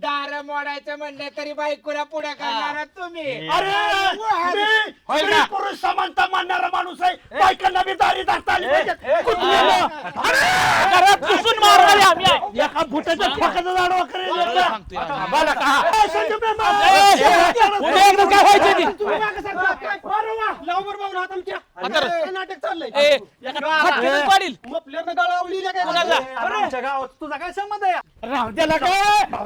दार मोडायचं म्हणलं तरी बायकोला पुढे करणार तुम्ही अरे मी स्त्री पुरुष समानता मानणारा माणूस आहे बायकांना बी दारी धरता आली पाहिजेत. कुत्र्याला. घरात घुसून मारणारे आम्ही एका फुटाच्या ठोक्याचं झाडवा करेल मला सांगतोय आम्ही. बोला का? ए, संजू मेहमान. उद्या एकदा काय व्हायचं ते? तुम्ही मागं सरका. बरं वा. लावबर बाबू राहा तुमच्या. आता- हे नाटक चाललंय. ए, एका फटक्यानं पाडील. मपल्यानं गळा आवळीला काय कुणाला? झालं? आमच्या गावात तुझा काय संबंध आहे राहू द्याला का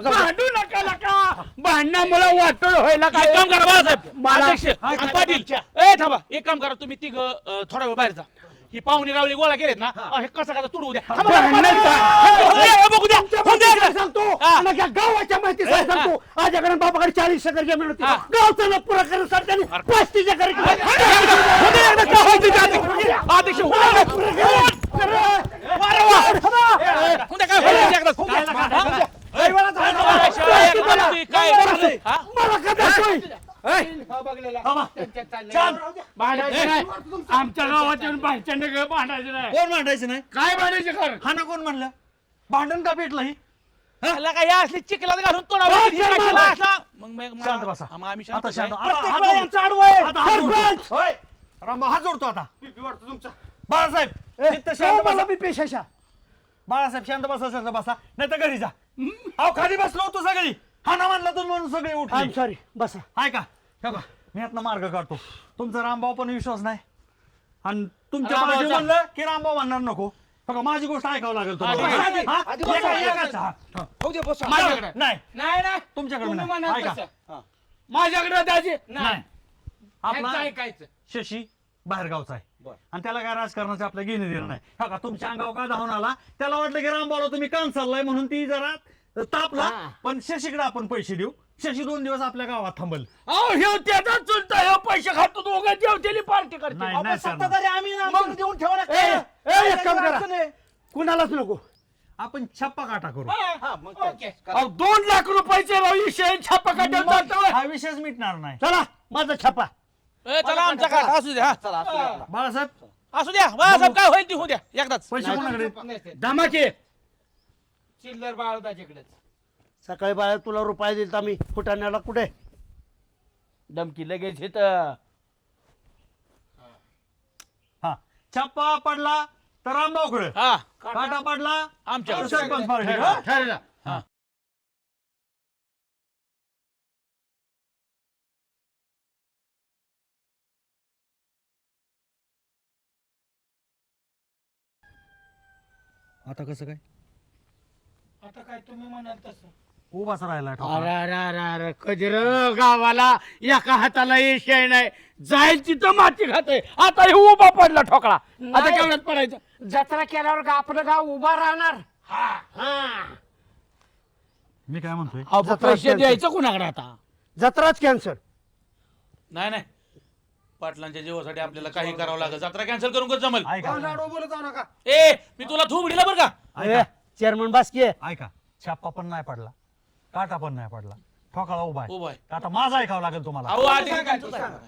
भांडू नका लका भांडणामुळे वाटोळ व्हायला एक काम करा बाळासाहेब मला- अध्यक्ष आणि पाटील ए थांबा एक काम करा तुम्ही तिघ थोडा वेळ बाहेर जा ही पाहुणे रावळी गोळा केलेत ना हे कसं कसं तुडवू द्या थांबा, थांबा, भांडण थांबा. ए, बघू द्या होऊन द्या एकदा. सांगतो हा. आणि या गावाच्या माहिती सांगतो आजकडे बाबाकडे 40 एकर जमीन होती हा. गावचा लोक पुरा करण्यासाठी त्यांनी 35 एकर होऊन द्या एकदा काय व्हायचं ते अध्यक्ष. अध्यक्ष होऊन द्या. वारे वा. होऊन द्या काय व्हायचं ते एकदाच. हा? काय काय हा? मला का देतोय? भांडायचं नाही. आमच्या गावात येऊन बाहेरच्या भांडायचं नाही कोण मांडायचं नाही काय भांडायचं खरं हा ना कोण म्हणलं भांडण का पेटलं ही ह्याला काय या असली चिखलात घालून तोंडावर ए, शर्मा. मग शांत बसा. मग आम्ही आता शांत शांत. आहे. आता प्रत्येक हात वेळेला जोड. यांचं आडवं आहे. आता हात जोड. सरपंच. होय. रामभाऊ हात जोडतो आता बाळासाहेब तिथं शांत मला बसा. बी पेशाशा बाळासाहेब शांत बसा शांत बसा नाही तर घरी जा अहो खाली बसलो होतो सगळी हा ना म्हणला तुम्ही म्हणून सगळे आय एम उठले सॉरी बसा हाय का हे बघा, मी यातनं मार्ग काढतो तुमचा रामभाऊ पण विश्वास नाही आणि तुमच्या रामभाऊचा. बाजू म्हणलं की रामभाऊ म्हणणार नको बघा माझी गोष्ट ऐकावं लागेल तुम्हाला. हा? एकाच, हा. माझ्याकडे. नाही नाही नाही तुमच्याकडे तुम्ही नाही म्हणाल ऐका तसं. माझ्याकडे द्यायची नाही ह्यांचं आपला ऐकायचं शशी बाहेरगावचा आहे आणि त्याला काय राजकारणाचे आपल्या घेणे देणं नाही हो का तुमच्या अंगावर का धावून आला त्याला वाटलं की रामभाऊला तुम्ही कान चाललाय म्हणून ती जरा तापला पण शशीकडे आपण पैसे देऊ शशी 2 दिवस आपल्या गावात थांबल अहो हे त्याचा चुलता हे पैसे खातो दोघं जेवतेली पार्टी करते नाही, नाही करणार. सत्ताधारी आम्ही आमच्याकडे देऊन ठेवा ना. ए, ए, एक काम करा. कुणालाच नको आपण छप्पा काटा करू ओके अहो 2 लाख रुपयाचे विषय छापा काढून जातो हा विषयच मिटणार नाही चला माझा छापा ए, चला आमचा काढ असू द्या हा. बाळासाहेब असू द्या बाळासाहेब काय होईल ती होऊ द्या एकदाच पैसे कोणाकडे धमाके चिल्लर बाळदाच्याकडेच सकाळी बाहेर तुला रुपये दिल तर मी फुटाण्याला कुठे धमकी लगेच इथं हा छप्पा पडला तर रामभाऊकडे हा काटा पडला आमच्याकडे. सरपंच पार्टी ठरला आता कसं काय आता काय तुम्ही म्हणाल तसं उभाच राहिला अरे अरे अरे अरे कधी र गावाला एका हाताला येशाय नाही जाईल तिथं माती खाते आता हे उभा पडला ठोकळा आता नाही. केवढ्यात पडायचं जत्रा केल्यावर आपलं गाव उभा राहणार हा मी काय म्हणतोय अहो, पैसे द्यायचं कुणाकडे आता जत्राच कॅन्सल. नाही नाही पाटलांच्या जीवासाठी आपल्याला काही करावं लागेल जत्रा कॅन्सल करून कसं जमल ऐका बोलत जाऊ नका ए मी तुला थोबडीला बरं का ऐका चेअरमन बास्की ऐका छापा पण नाही पडला काटा पण नाही पडला ठोकाळा उभा उभा आहे. आता माझा ऐकावं लागेल तुम्हाला अहो आधी काय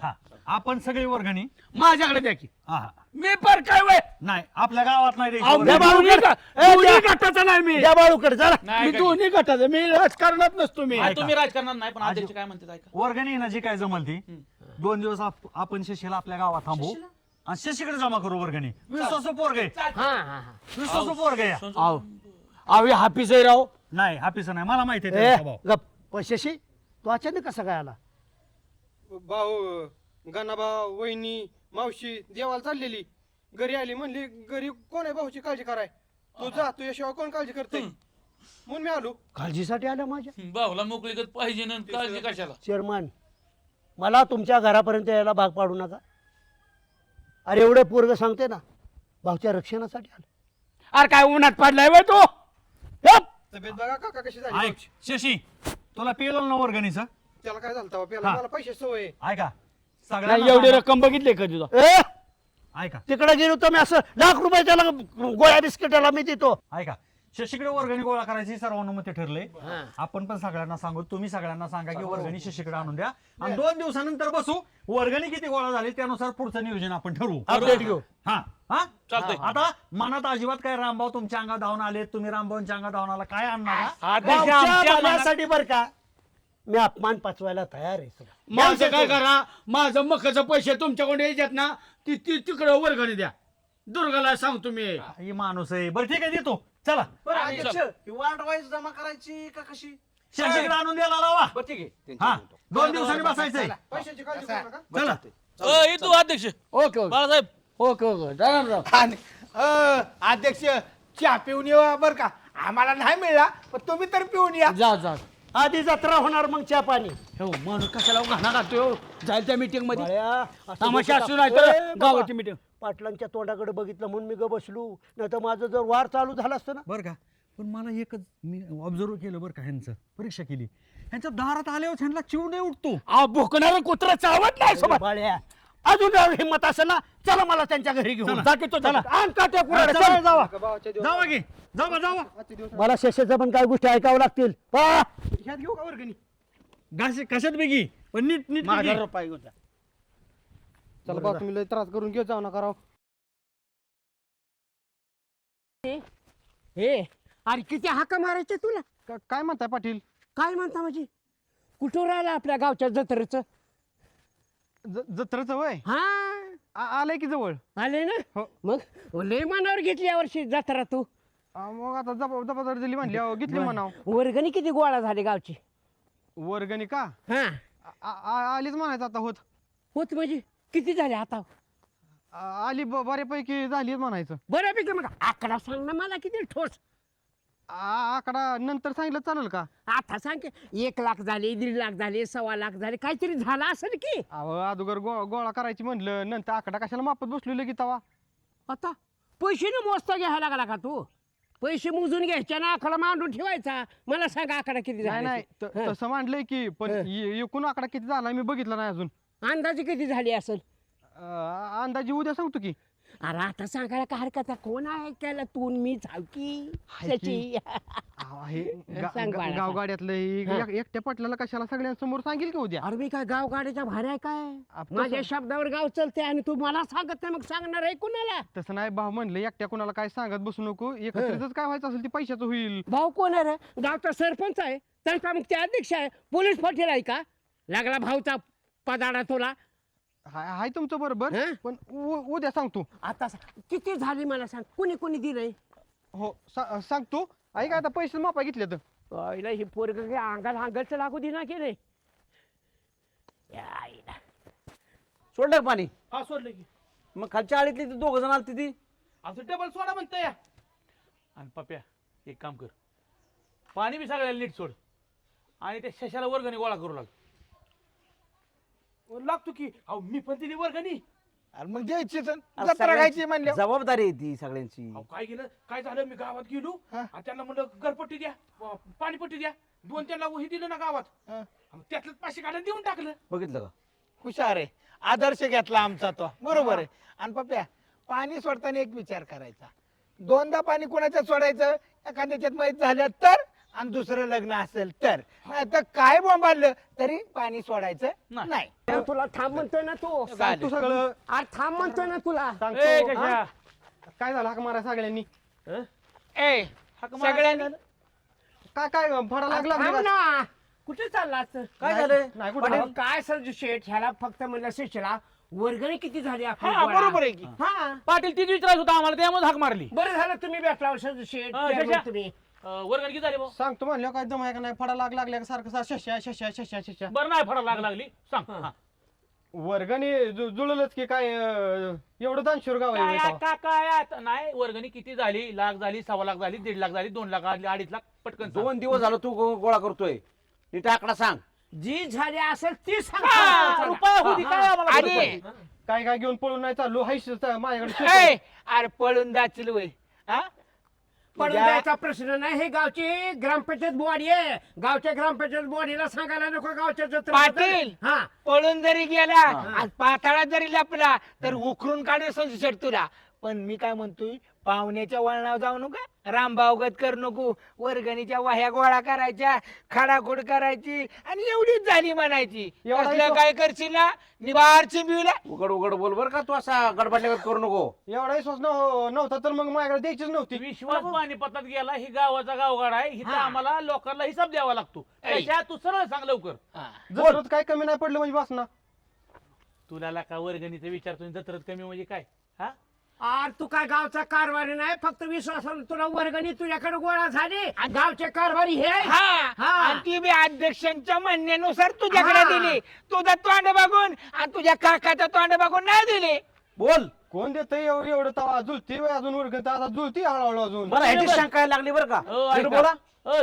हा आपण सगळी वर्गणी माझ्याकडे द्या की हा मी पर काय वय नाही आपल्या गावात नाही द्यायची अहो, वर्गणी. दोन्ही गटाचा नाही मी द्या बाळूकडे चला. नाही मी दोन्ही गटाचा मी राजकारणात नसतो मी ऐका. तुम्ही राजकारणात नाही पण अध्यक्ष काय म्हणतात ऐका वर्गणी ना जी काय जमल ती 2 दिवस आपण शशीला आपल्या गावात थांबू आणि शशीकडे जमा करू वर्गणी विश्वासू पोरग आहे हा हा हा विश्वासू पोरग आहे अहो हाफिज आहे राव नाही हापीस नाही मला माहिती आहे ए, त्याचा स्वभाव. गप पैशाशी तू अचानक कसा काय आला? भाऊ गणाभाऊ वहिनी मावशी देवाला चाललेली घरी आली म्हणली घरी कोण आहे भाऊची काळजी कराय तू जा तुझ्याशिवाय कोण काळजी करते म्हणून मी आलो काळजीसाठी आला माझ्या भाऊला मोकळीकत पाहिजे ना काळजी कशाला चेअरमन मला तुमच्या घरापर्यंत यायला भाग पाडू नका. अरे एवढे पोरग सांगते ना भाऊच्या रक्षणासाठी आलं. अरे काय उन्हात पडलाय वय तो तब्येत बघा काका कशी झाली ऐक शशी तुला पेलो ना वर्गणीचं त्याला काय झालं तेव्हा प्याला हा. मला पैसे सवय आहे. ऐका नाही, सगळ्यांना एवढी सांगा. रक्कम बघितली का तुझा ए ऐका तिकडे गेलो तर मी असं ₹1,00,000 गोळ्या बिस्किटाला मी देतो. ऐका शशीकडे वर्गणी गोळा करायची सर्वानुमते ठरले आपण पण सगळ्यांना सांगू तुम्ही सगळ्यांना सांगा की वर्गणी शशीकडे आणून द्या आणि 2 दिवसानंतर बसू वर्गणी किती गोळा झाली त्यानुसार पुढचं नियोजन आपण ठरवू अपडेट घेऊ. हा हा चालतंय. आता मनात अजिबात काय रामभाऊ तुमच्या अंगात धावून आले तुम्ही रामभाऊंच्या अंगात धावून आला काय आणणार का? भाऊच्या भल्यासाठी बरं का मी अपमान पचवायला तयार आहे सगळं. माझं काय करा माझं मकाचं पैसे तुमच्याकडे यायच्यात ना ती तिकडे वर्गणी द्या दुर्गाला सांगतो मी ही माणूस आहे बरं ठीक आहे देतो चला वार्ड वाईज जमा करायची का कशी शशीकडे आणून द्यायला लावा ठीक आहे हा 2 दिवसांनी बसायचंय पैशाची काळजी करू नका चला येतो अध्यक्ष okay okay Balasaheb okay okay Ram आणि अध्यक्ष चहा पिऊन येऊ बर का आम्हाला नाही मिळला पण तुम्ही तर पिऊन या जा जा आधी जत्रा होणार मग चहा पाणी. हो माणूस कशाला घाणा घालतोय जाईल त्या मीटिंग मध्ये बाळ्या, असं तमाशा डोकं असू ताप- नाही तर ए, बाबा, गावाची मीटिंग पाटलांच्या तोंडाकडे बघितलं म्हणून मी ग बसलो नाही तर माझं जर वार चालू झालं असतं ना. बरं का पण मला एकच मी ऑब्झर्व केलं बरं का ह्यांचं परीक्षा केली ह्यांच्या दारात आल्यावर ह्यांना चिवडे उठतो भोकणारा कुत्रा चावत नाही सोबत बाळ्या अजून जर हिंमत असेल ना चला मला त्यांच्या घरी घेऊन चला. जाते तो चला आण काट्या कुऱ्हाड्या, चला, चल, जावा. जावा की जावा जावा मला शेषाचं पण काय गोष्टी ऐकावं लागतील. पहा. ह्यात घेऊ का वर्गणी कशात बेगी पण नीट नीट माझा बेगी. रुपये घेऊन जा. चला भाऊ तुम्ही लय त्रास करून घेऊ जाऊ नका राव हे अरे किती हाका मारायचे तुला काय म्हणताय पाटील काय म्हणता म्हणजे कुठं राहिला आपल्या गावच्या जत्रेचं जत्राचं वय हा आलंय की जवळ आले ना हो. मग लय मनावर घेतली यावर्षी जत्रा तू मग आता जबाबदारी दिली म्हणली अहो, घेतली म्हणाव वर्गणी किती गोळा झाली गावची वर्गणी का हा आलीच म्हणायचं आता होत होत म्हणजे किती झाले आता आली बऱ्यापैकी झाली म्हणायचं बऱ्यापैकी मग आकडा सांग ना मला किती ठोस आकडा नंतर सांगितलं चालेल का आता सांग की 1,00,000 झाले 1.5 लाख झाले 1.25 लाख झाले काहीतरी झालं असेल की अहो अगोदर गोळा करायची म्हणलं नंतर आकडा कशाला मापत बसलेलं की तवा आता पैसे न मोजता घ्यायला लागला का तू पैसे मोजून घ्यायच्या ना आकडा मांडून ठेवायचा मला सांग आकडा किती नाही झाला नाही तसं मांडलंय की पण एकूण आकडा किती झाला मी बघितला नाही अजून अंदाजे किती झाली असेल अंदाजे उद्या सांगतो की अरे आता सांगायला काय हरकत आहे कोण आहे त्याला तू मी झावकी हाय की. त्याची अहो, हे सांग बाळा, सांग. गावगाड्यातलं एकट्या पटल्याला कशाला सगळ्यांसमोर सांगेल की उद्या अरे मी काय गाव गाड्याच्या भारी आहे काय आप- माझ्या शब्दावर गाव चलते आणि तू मला सांगत नाही मग सांगणार आहे कुणाला तसं नाही भाऊ म्हणलं एकट्या कोणाला काय सांगत बसू नको एकत्रितच काय व्हायचं असेल ते पैशाचं होईल भाऊ कोण आहे रे गावचा सरपंच आहे त्यांचा मग ते अध्यक्ष आहे पोलीस पाटील आहे का लागला भाऊचा पदाडा तुला हाय तुमचं बरोबर हं? पण उद्या सांगतो आता किती झाली मला सांग कोणी कोणी दिलंय हो सांगतो ऐका आता पैसे मापा घेतले तर आईला हे पोरग अंगाला अंगाचं लागू दिना केले सोडलं का पाणी हा सोडलं की मग खालच्या आळीतली 2 जण आली ती असं टेबल सोडा म्हणतोय आणि पप्या एक काम कर, पाणी बी सगळ्याला नीट सोड आणि त्या शशाला वर्गणी गोळा करू लागतो की. अहो मी पण दिली वर्गणी. अरे मग द्यायची तर अरे जत्रा सगळ्यांची खायची म्हणल्या जबाबदारी आहे ती सगळ्यांची. अहो काय केलं, काय झालं, मी गावात गेलो आणि त्यांना म्हणलं घरपट्टी द्या, पाणीपट्टी द्या, 2-3 लाख हे दिलं ना गावात. त्यातलं 500 काढून देऊन टाकलं. बघितलं का? हुशार आहे, आदर्श घेतला आमचा तो, बरोबर आहे. आणि पप्प्या पाणी सोडताना एक विचार करायचा, 2दा पाणी कोणाच्या सोडायचं, एखाद्याच्यात माहीत झालं तर, आणि दुसरं लग्न असेल तर, नाही तर काय बोंबाडलं तरी पाणी सोडायचं नाही. तुला थांब म्हणतोय ना तू. तू सगळं अरे थांब म्हणतोय ना तुला. ए, सांगतो. शशा. हा? काय झालं हाक मारा सगळ्यांनी? ए सगळ्यांनी काय काय फडा लागला थांब का? ना. कुठे चालला काय झालं? नाही कुठं अहो, काय सर्जू शेठ, ह्याला फक्त म्हणलं शिष्याला वर्गणी किती झाली आपली हा गोळा? बरोबर आहे की. हा पाटील तीच विचारायचं होता आम्हाला, त्यामुळे हाक मारली. बरं झालं तुम्ही भेटला सर्जू शेठ. हा, त्या शशा. मग तुम्ही वर्गणी किती झाली भाऊ? सांगतो म्हणलं काय दम आहे का नाही फडा लागल्या का सारखं शश्या शश्या शश्या शश्या बरं नाही फडा लागली सांग. हा. वर्गणी जुळलंच की काय एवढं दानशूर गाव आहे काय का? का काय आता नाही, वर्गणी किती झाली? लाख झाली, 1.25 लाख झाली, 1.5 लाख झाली, 2 लाख आली, 2.5 लाख, पटकन सांग. 2 दिवस झालं तू गोळा करतोय, नीट आकडा सांग. जी झाली असेल ती हा, सांग. रुपया होती काय आम्हाला आणि बरोबर. काय काय घेऊन पळून नाही चाललो हायश माझ्याकडे ए, अरे पळून जातील वय हा पडून तुझ्या- जायचा प्रश्न नाही. हे गावची ग्रामपंचायत बॉडी आहे. गावच्या ग्रामपंचायत बॉडीला सांगायला नको गावच्या जत्रेत. पाटील. हा पळून जरी गेला आणि पाताळात जरी लपला तर उकरून काढू संशय तुला. पण मी काय म्हणतोय, पाहुण्याच्या वळणावर जाऊ नका, रामभावगत करू नको, वर्गणीच्या वाह्या गोळा करायच्या, खाडाखोड करायची आणि एवढीच झाली म्हणायची. एवढा असलं हिशोब- काय करशील ना निबार चिंबिवला. उघड उघड बोल बर का, तू असा गडबडल्यावर करू नको. एवढा विश्वास नव्हता तर मग माझ्याकडे द्यायचीच नव्हती. विश्वास पाणीपतात गेला, ही गावाचा गावगाड आहे, हिथं आम्हाला लोकांना हिसाब द्यावा लागतो. शशा, तू सरळ सांग लवकर. जत्रेत काय कमी नाही पडलं म्हणजे वासना. तुला का वर्गणीचा विचारतो, जत्रेत कमी म्हणजे काय? हा, आर तू काय गावचा कारभारी नाही, फक्त विश्वासानं तुला वर्गणी तुझ्याकडे गोळा झाली. गावचे कारभारी हे हा आणि ती बी अध्यक्षांच्या म्हणण्यानुसार तुझ्याकडे हा. दिली. तुझं तोंड बघून आणि तुझ्या काकाचं तोंड बघून नाही दिली. बोल. कोण देत एवढं एवढं तवा जुळती अजून वर्ग आता जुळती हळूहळू अजून. बरं ह्याची शंका लागली बरं का. नीट बोला.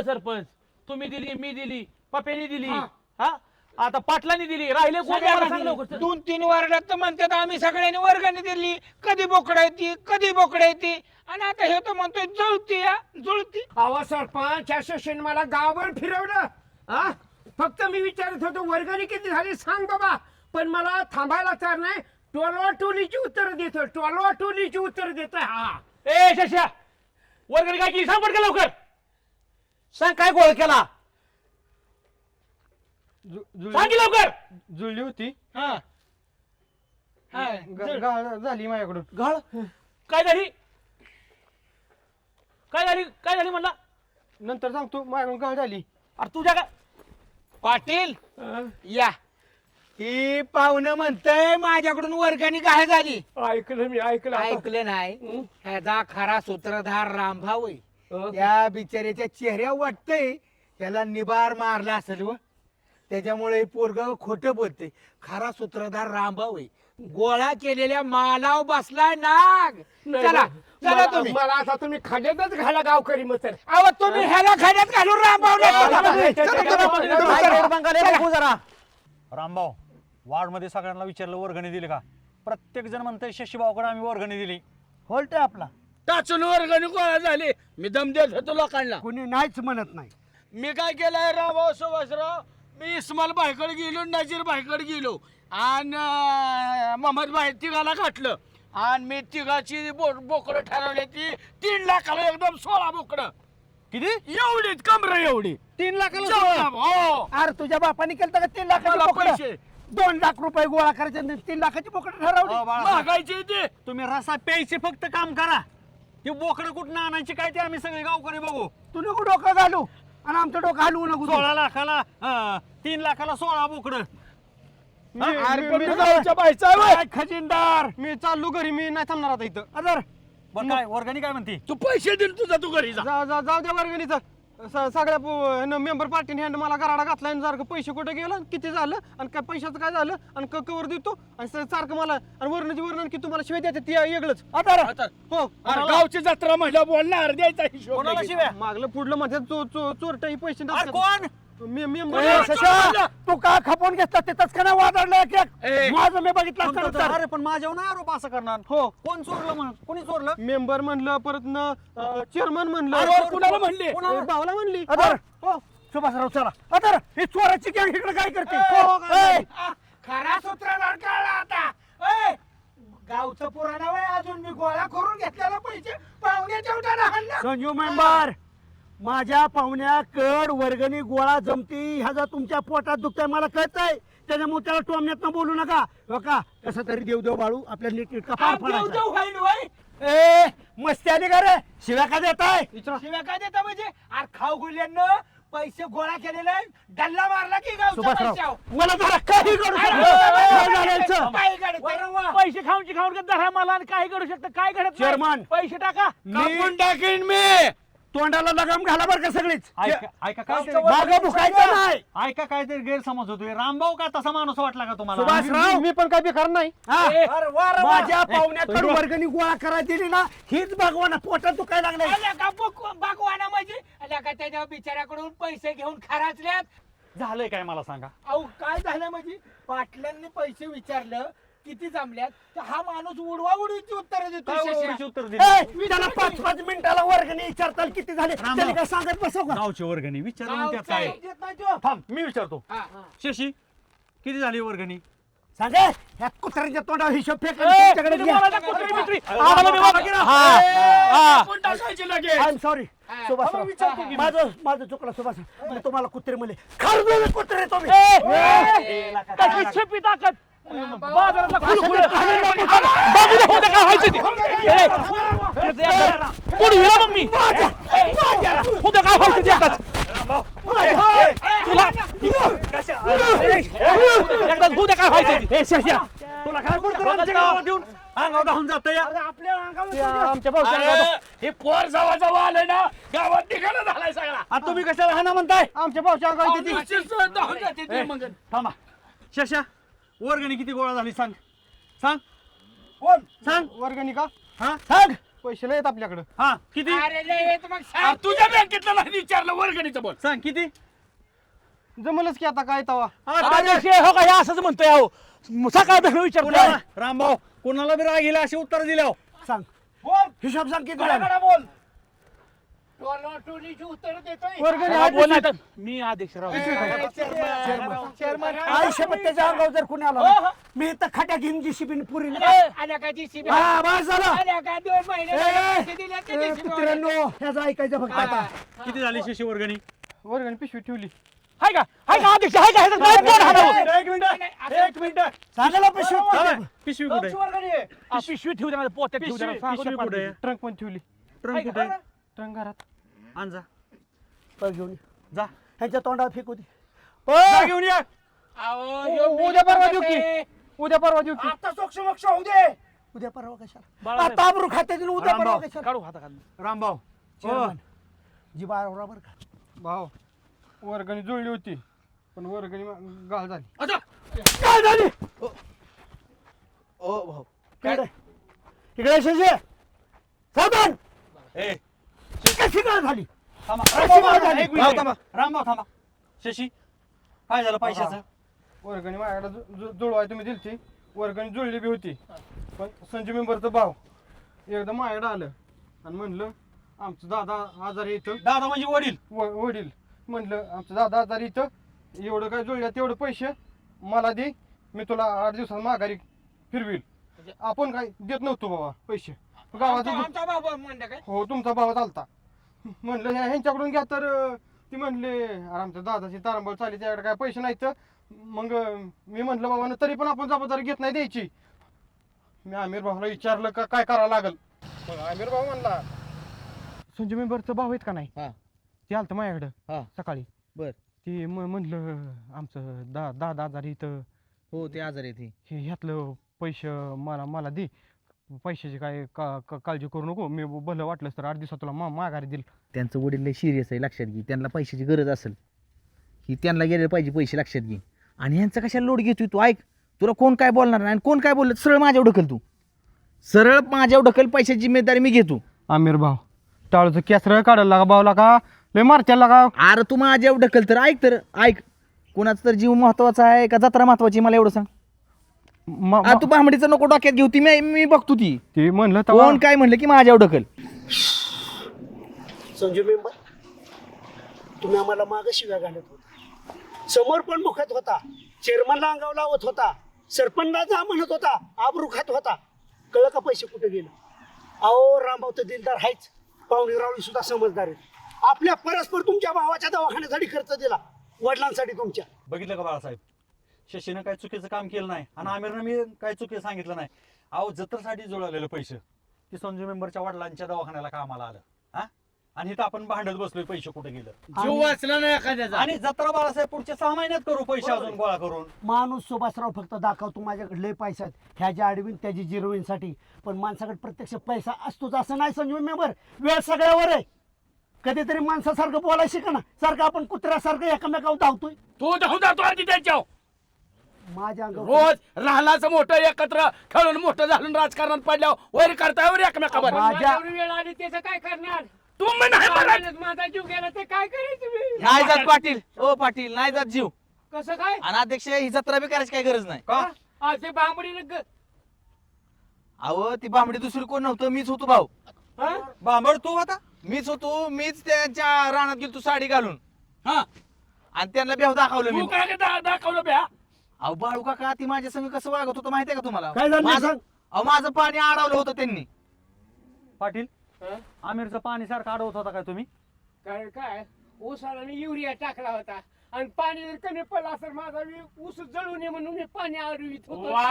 सरपंच, तुम्ही दिली, मी दिली, पप्यानी दिली, हा आता पाटलांनी दिली, राहिले कोण? मला सांग लवकर. 2-3 वार्डात तर म्हणतात आम्ही सगळ्यांनी वर्गणी दिली, कधी बोकडा येते कधी बोकडा येते, आणि आता हे तर म्हणतोय जुळती जुळती. अहो सरपंच, या शिष्याने मला गावभर फिरवलं. हा फक्त मी विचारत होतो वर्गणी किती झाली सांग बाबा, पण मला थांबायला तयार नाही. टोलीची उत्तर देतो, टोलीची उत्तर देतोय. हा ए शशा, वर्गणी काय केली सांग पटकन लवकर. सांग काय गोळ केला. सांग की लवकर. जुळली होती हा झाली माझ्याकडून. गळ. काय झाली? काय झाली म्हणला? नंतर सांगतो माझ्याकडून काय झाली. अरे तुझ्या काय पाटील या, ही पाहुणं म्हणतंय माझ्याकडून वर्गणी काय झाली. ऐकलं मी ऐकलं. ऐकलं नाही, ह्याचा खरा सूत्रधार रामभाऊ आहे. त्या बिचाऱ्याच्या चेहऱ्यावर वाटतंय त्याला निबार मारला असेल व त्याच्यामुळे पोरग खोटं बोलते. खरा सूत्रधार रामभाऊ आहे. गोळा केलेल्या मालाव बसला नाग. चला चला तुम्ही. मला आता तुम्ही खड्यातच घाला गावकरी मग तर. अहो तुम्ही ह्याला खड्यात घालून जरा रामभाऊ, वार्ड मध्ये सगळ्यांना विचारलं वर्गणी दिली का? प्रत्येक जण म्हणतंय शशीभाऊकडे आम्ही वर्गणी दिली. होल्ट आपला टाचून वर्गणी गोळा झाली. मी दम देत होतो लोकांना. कुणी नाहीच म्हणत नाही. मी काय केलंय रामभाऊ सुभाषराव, मी इस्माल भाईकडे गेलो, नजीर भाईकडे गेलो आणि मोहम्मद भाई तिघाला घातलं आणि मी तिघाची बोकडं ठरवली ती 3 लाखाला एकदम 16 बोकडं. किती? एवढीच कमर एवढी 3 लाखाला. हो. अरे तुझ्या बापाने केलं का 3 मला लाखाचे पैसे 2 लाख रुपये गोळा करायचे 3 लाखाची बोकड ठरवली. मागायची ते. तुम्ही रसा प्यायचे फक्त काम करा. ती बोकडं कुठं आणायची काय ते आम्ही सगळे गावकरी बघू. तू नको डोकं घालू आणि आमचं डोकं हलवू नको. 16 लाखाला 3 लाखाला 16 बोकडं. गावच्या बाईचा आहे होय. खजिनदार मी चाललो घरी, मी नाही थांबणार आता इथं. अदर बरं काय वर्गणी काय म्हणते? तू पैसे दिले तुझा, तू घरी जा. जाऊ द्या वर्गणीचं. सगळ्या मेंबर पार्टीने ह्यानं मला गराडा घातला आणि सारखं पैसे कुठे गेलं किती झालं आणि काय पैशाचं काय झालं आणि कवर देतो आणि सारखं मला आणि वर्णन की तुम्हाला शिवाय द्यायचं ते वेगळंच हो अरे गावची जत्रा महिला बोलणार द्यायचा हिशोब कोणाला लगेच. शिव्या मागलं पुढलं मध्ये चोरटा ही पैसे अरे कोण मेंबर तू का खपवून घेतला तिथंच का नाही वादळलं ए, माझं मी बघितलं असतं तर. अरे पण माझ्यावर नाही आरोप असं करणार हो कोण चोरलं म्हण कोणी चोरलं मेंबर म्हणलं परत चेअरमन म्हणलं अरे, कुणाला म्हणले भावला म्हणली अदर हो सुभाषराव चला अदर ही चोराची गँग इकडे काय करते ए, खरा सूत्रधार कळला आता ए, गावचं पुराणा वय अजून मी गोळा करून घेतलेला पैसे पाहुण्याच्या उठाला हाणला. संजू मेंबर माझ्या पाहुण्याकड वर्गणी गोळा जमती ह्याचा तुमच्या पोटात दुखतंय मला कळतंय त्याच्यामुळे त्याला टोमण्यात बोलू नका हो का कसं तरी देव भाऊ आपल्या नीट पार पडायचा देव होईल वय ए मस्ती आली का रे शिव्या का देताय शिव्या काय देता म्हणजे अरे खाऊ गुल्यांना पैसे गोळा केलेले डल्ला मारला की गावच्या सुभाषराव पैशावर. मला जरा काही करू अरे, शकतो पायी काढते. पैसे खाऊन धरा मला आणि काय करू शकता काय घडत नाही. चेअरमन. पैसे टाका कापून टाकीन मी तोंडाला लगाम घाला बरं का सगळीच ऐका काय मागं भुकायचं नाही ऐका काहीतरी गैरसमज होतोय रामभाऊ का तसा माणूस वाटला का तुम्हाला सुभाषराव मी पण काय बेकार नाही हा. अरे वा रे वा. माझ्या पाहुण्याकडून वर्गणी गोळा करायला दिली ना हीच भगवान पोटात दुखायला लागलाय आल्या का बागवाना म्हणजे आल्या का त्याच्या बिचाऱ्याकडून पैसे घेऊन खराचल्यात झालंय काय मला सांगा अहो काय झालं म्हणजे पाटलांनी पैसे विचारलं किती जमल्यात तर हा माणूस उडवा उडवीची उत्तर देतो काय शशा. उडवाउडवीची उत्तर दिली ए, त्याला 5-5 मिनिटाला वर्गणी विचारताल किती झाले त्याने काय सांगत बसव का गावची वर्गणी विचारून त्यात गावचा काय एक देत नाही तो. थांब मी विचारतो हा, हा. शशी किती झाली वर्गणी सांगे ह्या कुत्र्यांच्या तोंडावर हिशोब फेक ए, तुम्ही मला त्या कुत्री बित्री, आम्हाला बी वागा. कापून टाकायचे लगेच आय एम सॉरी सुभाषराव माझं चुकलं सुभाषराव मी तुम्हाला कुत्रे म्हणले खरं कुत्रे तुम्ही त्याची छेपी ताकद बाजारातला खुळखुळं. बाजूला होतं काय व्हायचं ते. ए, कोणी हिरा मग मी होतं काय व्हायचं ते एकदाच. तुला एकदाच होतं काय व्हायचं ते. ए, शश्या. तुला काय बोलतो आमच्या गावात येऊन अंगावर धावून जातं या आमच्या भाऊ हे पोर जवळ आलं ना गावात निघाला झालाय सगळा आता तुम्ही कशाला हाना म्हणताय आमच्या भाऊच्या अंगावर किती निश्चित धावून जाते ते मग. थांबा शशा वर्गणी किती गोळा झाली सांग सांग कोण सांग वर्गणी का हा सांग पैसे नाहीत आपल्याकडे हा किती अरे लय येत मग सांग. अरे तुझ्या बँकेतलं नाही विचारलं वर्गणीचं बोल सांग किती जमलंच की आता काय तवा अध्यक्ष, हो का हे असंच म्हणतोय अहो सकाळ विचारतो कुणाला रामभाऊ कुणाला बी राग येईल अशी उत्तर दिल्या सांग बोल हिशोब सांग किती गडा झाले? गडा बोल टोलीची उत्तर देतोय वर्गणी हा, बोल नाही तर मी अध्यक्ष राव चेअरमन आयुष्यभर त्याच्या अंगावर जर कुणी आला ना, मी तर खड्या घेऊन जीसीबी पुरी आल्या का JCB? हा बस झालं आल्या का 2 महिने पैसे दिले का ए, JCB? कुत्र्यांनो ह्याचं ऐकायचं फक्त आता किती झाली शशी वर्गणी वर्गणी पिशवी ठेवली हाय का अध्यक्ष हाय का ह्याच्यात नाही कोण हाणावं? एक मिनिट सांगायला पैसे पिशवी कुठे आ, पिशवी ठेवू दे माझ्या पोत्यात ठेवू दे ना. सांगू पिशवी द्या कुठे पाटील. ट्रंक पण ठेवली ट्रंक कुठे ट्रंक घरात आण जा पैसे घेऊन ये. जा ह्यांच्या तोंडावर फेकू दे जा घेऊन या अहो, ह्यो उद्या परवा देऊ आहे. की उद्या परवा देऊ की आता सोक्ष होऊ दे उद्या परवा कशाला बाळासाहेब. आता अब्रू खात्यात येईल, उद्या परवा रामभाऊ. कशाला काढू हाताखाली रामभाऊ चेअरमन, जी बरोबर का भाऊ वर्गणी जुळली होती पण वर्गणी गाळ झाली काय झाली इकडे इकडे शशी सावधान ए कशी काय झाली थांबा कशी काय झाली एक मिनिट रामभाऊ थांबा शशी काय झालं पैशाचं वर्गणी माझ्याकडे जुळवाय तुम्ही दिलती वर्गणी जुळली बी होती पण संजू मेंबरचं भाव एकदा माझ्याकडे आलं आणि म्हणलं आमचं दादा आजारी इथं दादा म्हणजे वडील वडील म्हणलं आमचं दादा आजारी इथं एवढं काय जुळल्या तेवढं पैसे मला दे मी तुला 8 दिवसात माघारी फिरवील आपण काय देत नव्हतो बाबा पैसे गावाचं आमचा बाबा म्हणलं काय हो तुमचा भाव चालता म्हणलं ह्यांच्याकडून घ्या तर ती म्हणले अरे आमच्या दादाची तारांबळ चालली त्याकडे काय पैसे नाहीत मग मी म्हटलं बाबा तरी पण आपण जबाबदारी घेत नाही द्यायची मी आमिर भाऊला विचारलं का काय करावं लागल मग आमिर भाऊ म्हणला संजू मेंबरचं भाव आहेत का नाही ते आलतं माझ्याकडं सकाळी बर. ते म्हणलं आमचं दादा आजारी इथं हो ते आजारी आहे हे ह्यातलं पैसे मला दे पैशाची काय काळजी करू नको, मी भलं वाटलंस तर 8 दिवसात तुला माघारी देईल. त्यांचं वडील लय सिरियस आहे, लक्षात घे. त्यांना पैशाची गरज असेल ही त्यांना गेले पाहिजे पैसे, लक्षात घे. आणि ह्यांचा कशाला लोड घेतोय तू? ऐक, तुला कोण काय बोलणार नाही आणि कोण काय बोललं सरळ माझ्यावर ढकल, तू सरळ माझ्यावर ढकल, पैशाची जिम्मेदारी मी घेतो. आमिर भाऊ टाळूचं केसरं काढायला लागा भाऊला का लय मारत्याला का? अरे तू माझ्यावर ढकल तर ऐक, कोणाचा तर जीव महत्वाचा आहे का जत्रा महत्वाची मला एवढं सांग. तू बांबडीचं नको डोक्यात घेऊ, ती मी बघतो ती. ते म्हणलं कोण काय म्हणलं की माझ्यावर ढकल. संजू मेंबर, तुम्ही आम्हाला मागं शिव्या घालत होता, समोर पण मुखत होता, चेअरमनला अंगावर लावत होता, सरपंचला जा म्हणत होता, आबरू खात होता. कळलं का पैसे कुठे गेले? अहो रामभाऊ तर दिलदार आहेच, पाहुणे रावळी सुद्धा समजदार आहेत. आपल्या परस्पर तुमच्या भावाच्या दवाखान्यासाठी खर्च दिला, वडिलांसाठी तुमच्या. बघितलं का बाळासाहेब, शशीनं काही चुकीचं काम केलं नाही आणि आमिरनं मी काही चुकी सांगितलं नाही. अहो जत्रेसाठी जुळवलेलं पैसे ते संजू मेंबरच्या वडिलांच्या दवाखान्याला कामाला आलं. हा, आणि इथं आपण भांडत बसलोय पैसे कुठे गेलं. जीव वाचला नाही एखाद्याचा. आणि जत्रा बाळासाहेब पुढच्या 6 महिन्यात करू पैसे अजून गोळा करून. माणूस सुभाषराव फक्त दाखवतो माझ्याकडे लय पैसा आहेत, ह्याच्या अडवीन त्याची जिरवींसाठी, पण माणसाकडे प्रत्यक्ष पैसा असतोच असं नाही. संजू मेंबर, वेळ सगळ्यावर आहे. कधीतरी माणसासारखं बोलायला शिका ना, सारखं आपण कुत्र्यासारखं एकमेकावर धावतोय. तू धावून जातो आधी त्यांच्यावर. माझ्या अंगावर रोज लहानाचं मोठं एकत्र खेळून मोठं झालं राजकारणात पडल्यावर वैर करताय एकमेकावर. माझ्या वेळ आली त्याचं काय करणार? तुम्ही नाही म्हणत. माझा जीव गेला ते काय करायचं मी? नाही जात पाटील, ओ पाटील नाही जात जीव. कसं काय? आणि अध्यक्ष ही जत्रा बी करायची काही गरज नाही. असे बांबडी अहो ती बांबडी दुसरी कोण नव्हतं, मीच होतो भाऊ. बांबड तू होता? मीच होतो, मीच त्यांच्या रानात गेलो साडी घालून. हा, आणि त्यांना बेव दाखवलं मी. तू काय दाखवलं ब्या? अहो बाळू काका ती माझ्या संग कसं वागत होतं माहितीये का तुम्हाला? काय झालं माझं- सांग? अहो माझं पाणी अडवलं होतं त्यांनी. पाटील, आमिरचं पाणी सारखं अडवत होता काय तुम्ही? कारण काय ऊसाला युरिया टाकला होता आणि पाणी जर कमी पडला असेल माझा ऊस जळू नये म्हणून मी पाणी अडवित होतो. वा!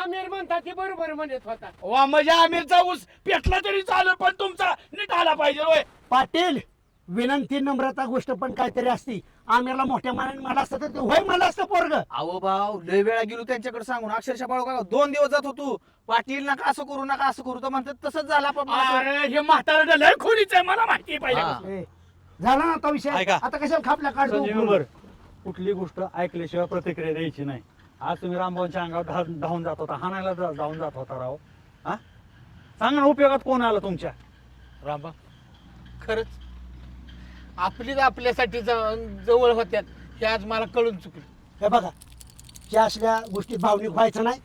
आमिर म्हणतात ते बरोबर म्हणत होता. वा, म्हणजे आमिरचा ऊस पेटला तरी चालेल पण तुमचा नीट आला पाहिजे होय. पाटील, विनंती नम्रता गोष्ट पण काहीतरी असती. आम्हाला मोठ्या मानाने मला असतं तर ते होय मला असतं पोरग. अहो भाऊ लय वेळा गेलो त्यांच्याकडे सांगून, अक्षरशः बाळू काका 2 दिवस जात होतो. पाटील नका असं करू, नका असं करू, तर म्हणतात तसंच झालं. आपण अरे हे म्हातारं लय खोलीच आहे, मला माहिती पाहिजे. हा. ए, झाला ना आता विषय? ऐका. आता कशाला खापल्या संजय काढतो? मेंबर, कुठली गोष्ट ऐकल्याशिवाय प्रतिक्रिया द्यायची नाही. आज तुम्ही रामभाऊच्या अंगावर धावून जात होता, हाणायला धावून जात होता राव. हा, सांगा ना उपयोगात कोण आलं तुमच्या? रामबा खरंच आपलीच आपल्यासाठी जवळ होत्यात हे आज मला कळून चुकलं. हे बघा, या असल्या गोष्टीत भावनिक व्हायचं नाही.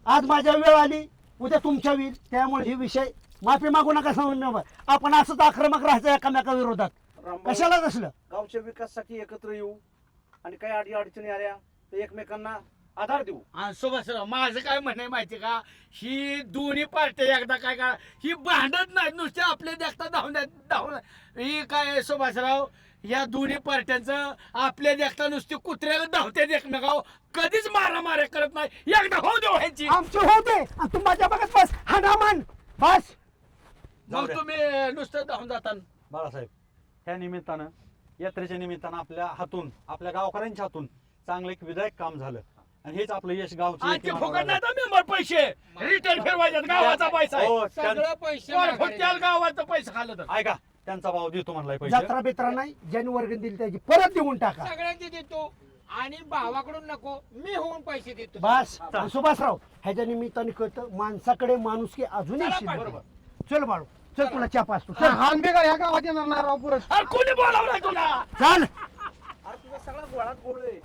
आज माझ्या वेळ आली, उद्या तुमच्या होईल, त्यामुळे हे विषय माफी मागू नका. समज आपण असंच आक्रमक राहायचं एकामेका विरोधात. कशाला असलं? गावच्या विकासासाठी एकत्र येऊ आणि काही अडी अडचणी आल्या तर एकमेकांना आधार देऊ. आणि सुभाषराव माझं काय म्हणणं आहे माहिती का, ही दोन्ही पार्ट्या एकदा काय का ही भांडत नाही, नुसते आपले देखता धावून ही काय सुभाषराव, या दोन्ही पार्ट्यांचं आपल्या देखता नुसते कुत्र्याला धावते एकमेकावर, कधीच मारामाऱ्या करत नाही. एकदा हो देऊ ह्यांची. आमचे होते आणि तू माझ्या बघत बस, हा ना मान बस. जाऊ मग द्या. तुम्ही नुसतं धावून जाताना बाळासाहेब, ह्या निमित्तानं यात्रेच्या निमित्तानं आपल्या हातून, आपल्या गावकऱ्यांच्या हातून चांगलं एक विधायक काम झालं आणि हेच आपलं यश गावचं आणि ते फुकट नाही तर मेंबर पैसे रिटर्न फिरवायचे, गावाचा पैसा आहे. हो, सगळं पैसे कोण माघारी फुटत्याल गावाचा पैसा खाल्लं तर. ऐका, त्यांचा भाव देतो म्हणलाय पैसे. जत्रा बित्रा नाही, ज्यांनी वर्ग दिली त्याची परत देऊन टाका. सगळ्यांचे देतो आणि भावाकडून नको, मी होऊन पैसे देतो. बस. आणि सुभाषराव, ह्याच्या निमित्ताने कळतं माणसाकडे माणुसकी अजूनही शिल्लक आहे. चल बाळू, चल तुला चहा पाचतो. चल ह्या गावात येणार नाही राव पुरत. अरे कोणी बोलावलं तुला? चल. अरे तुझा सगळा गोळात गोळ आहे.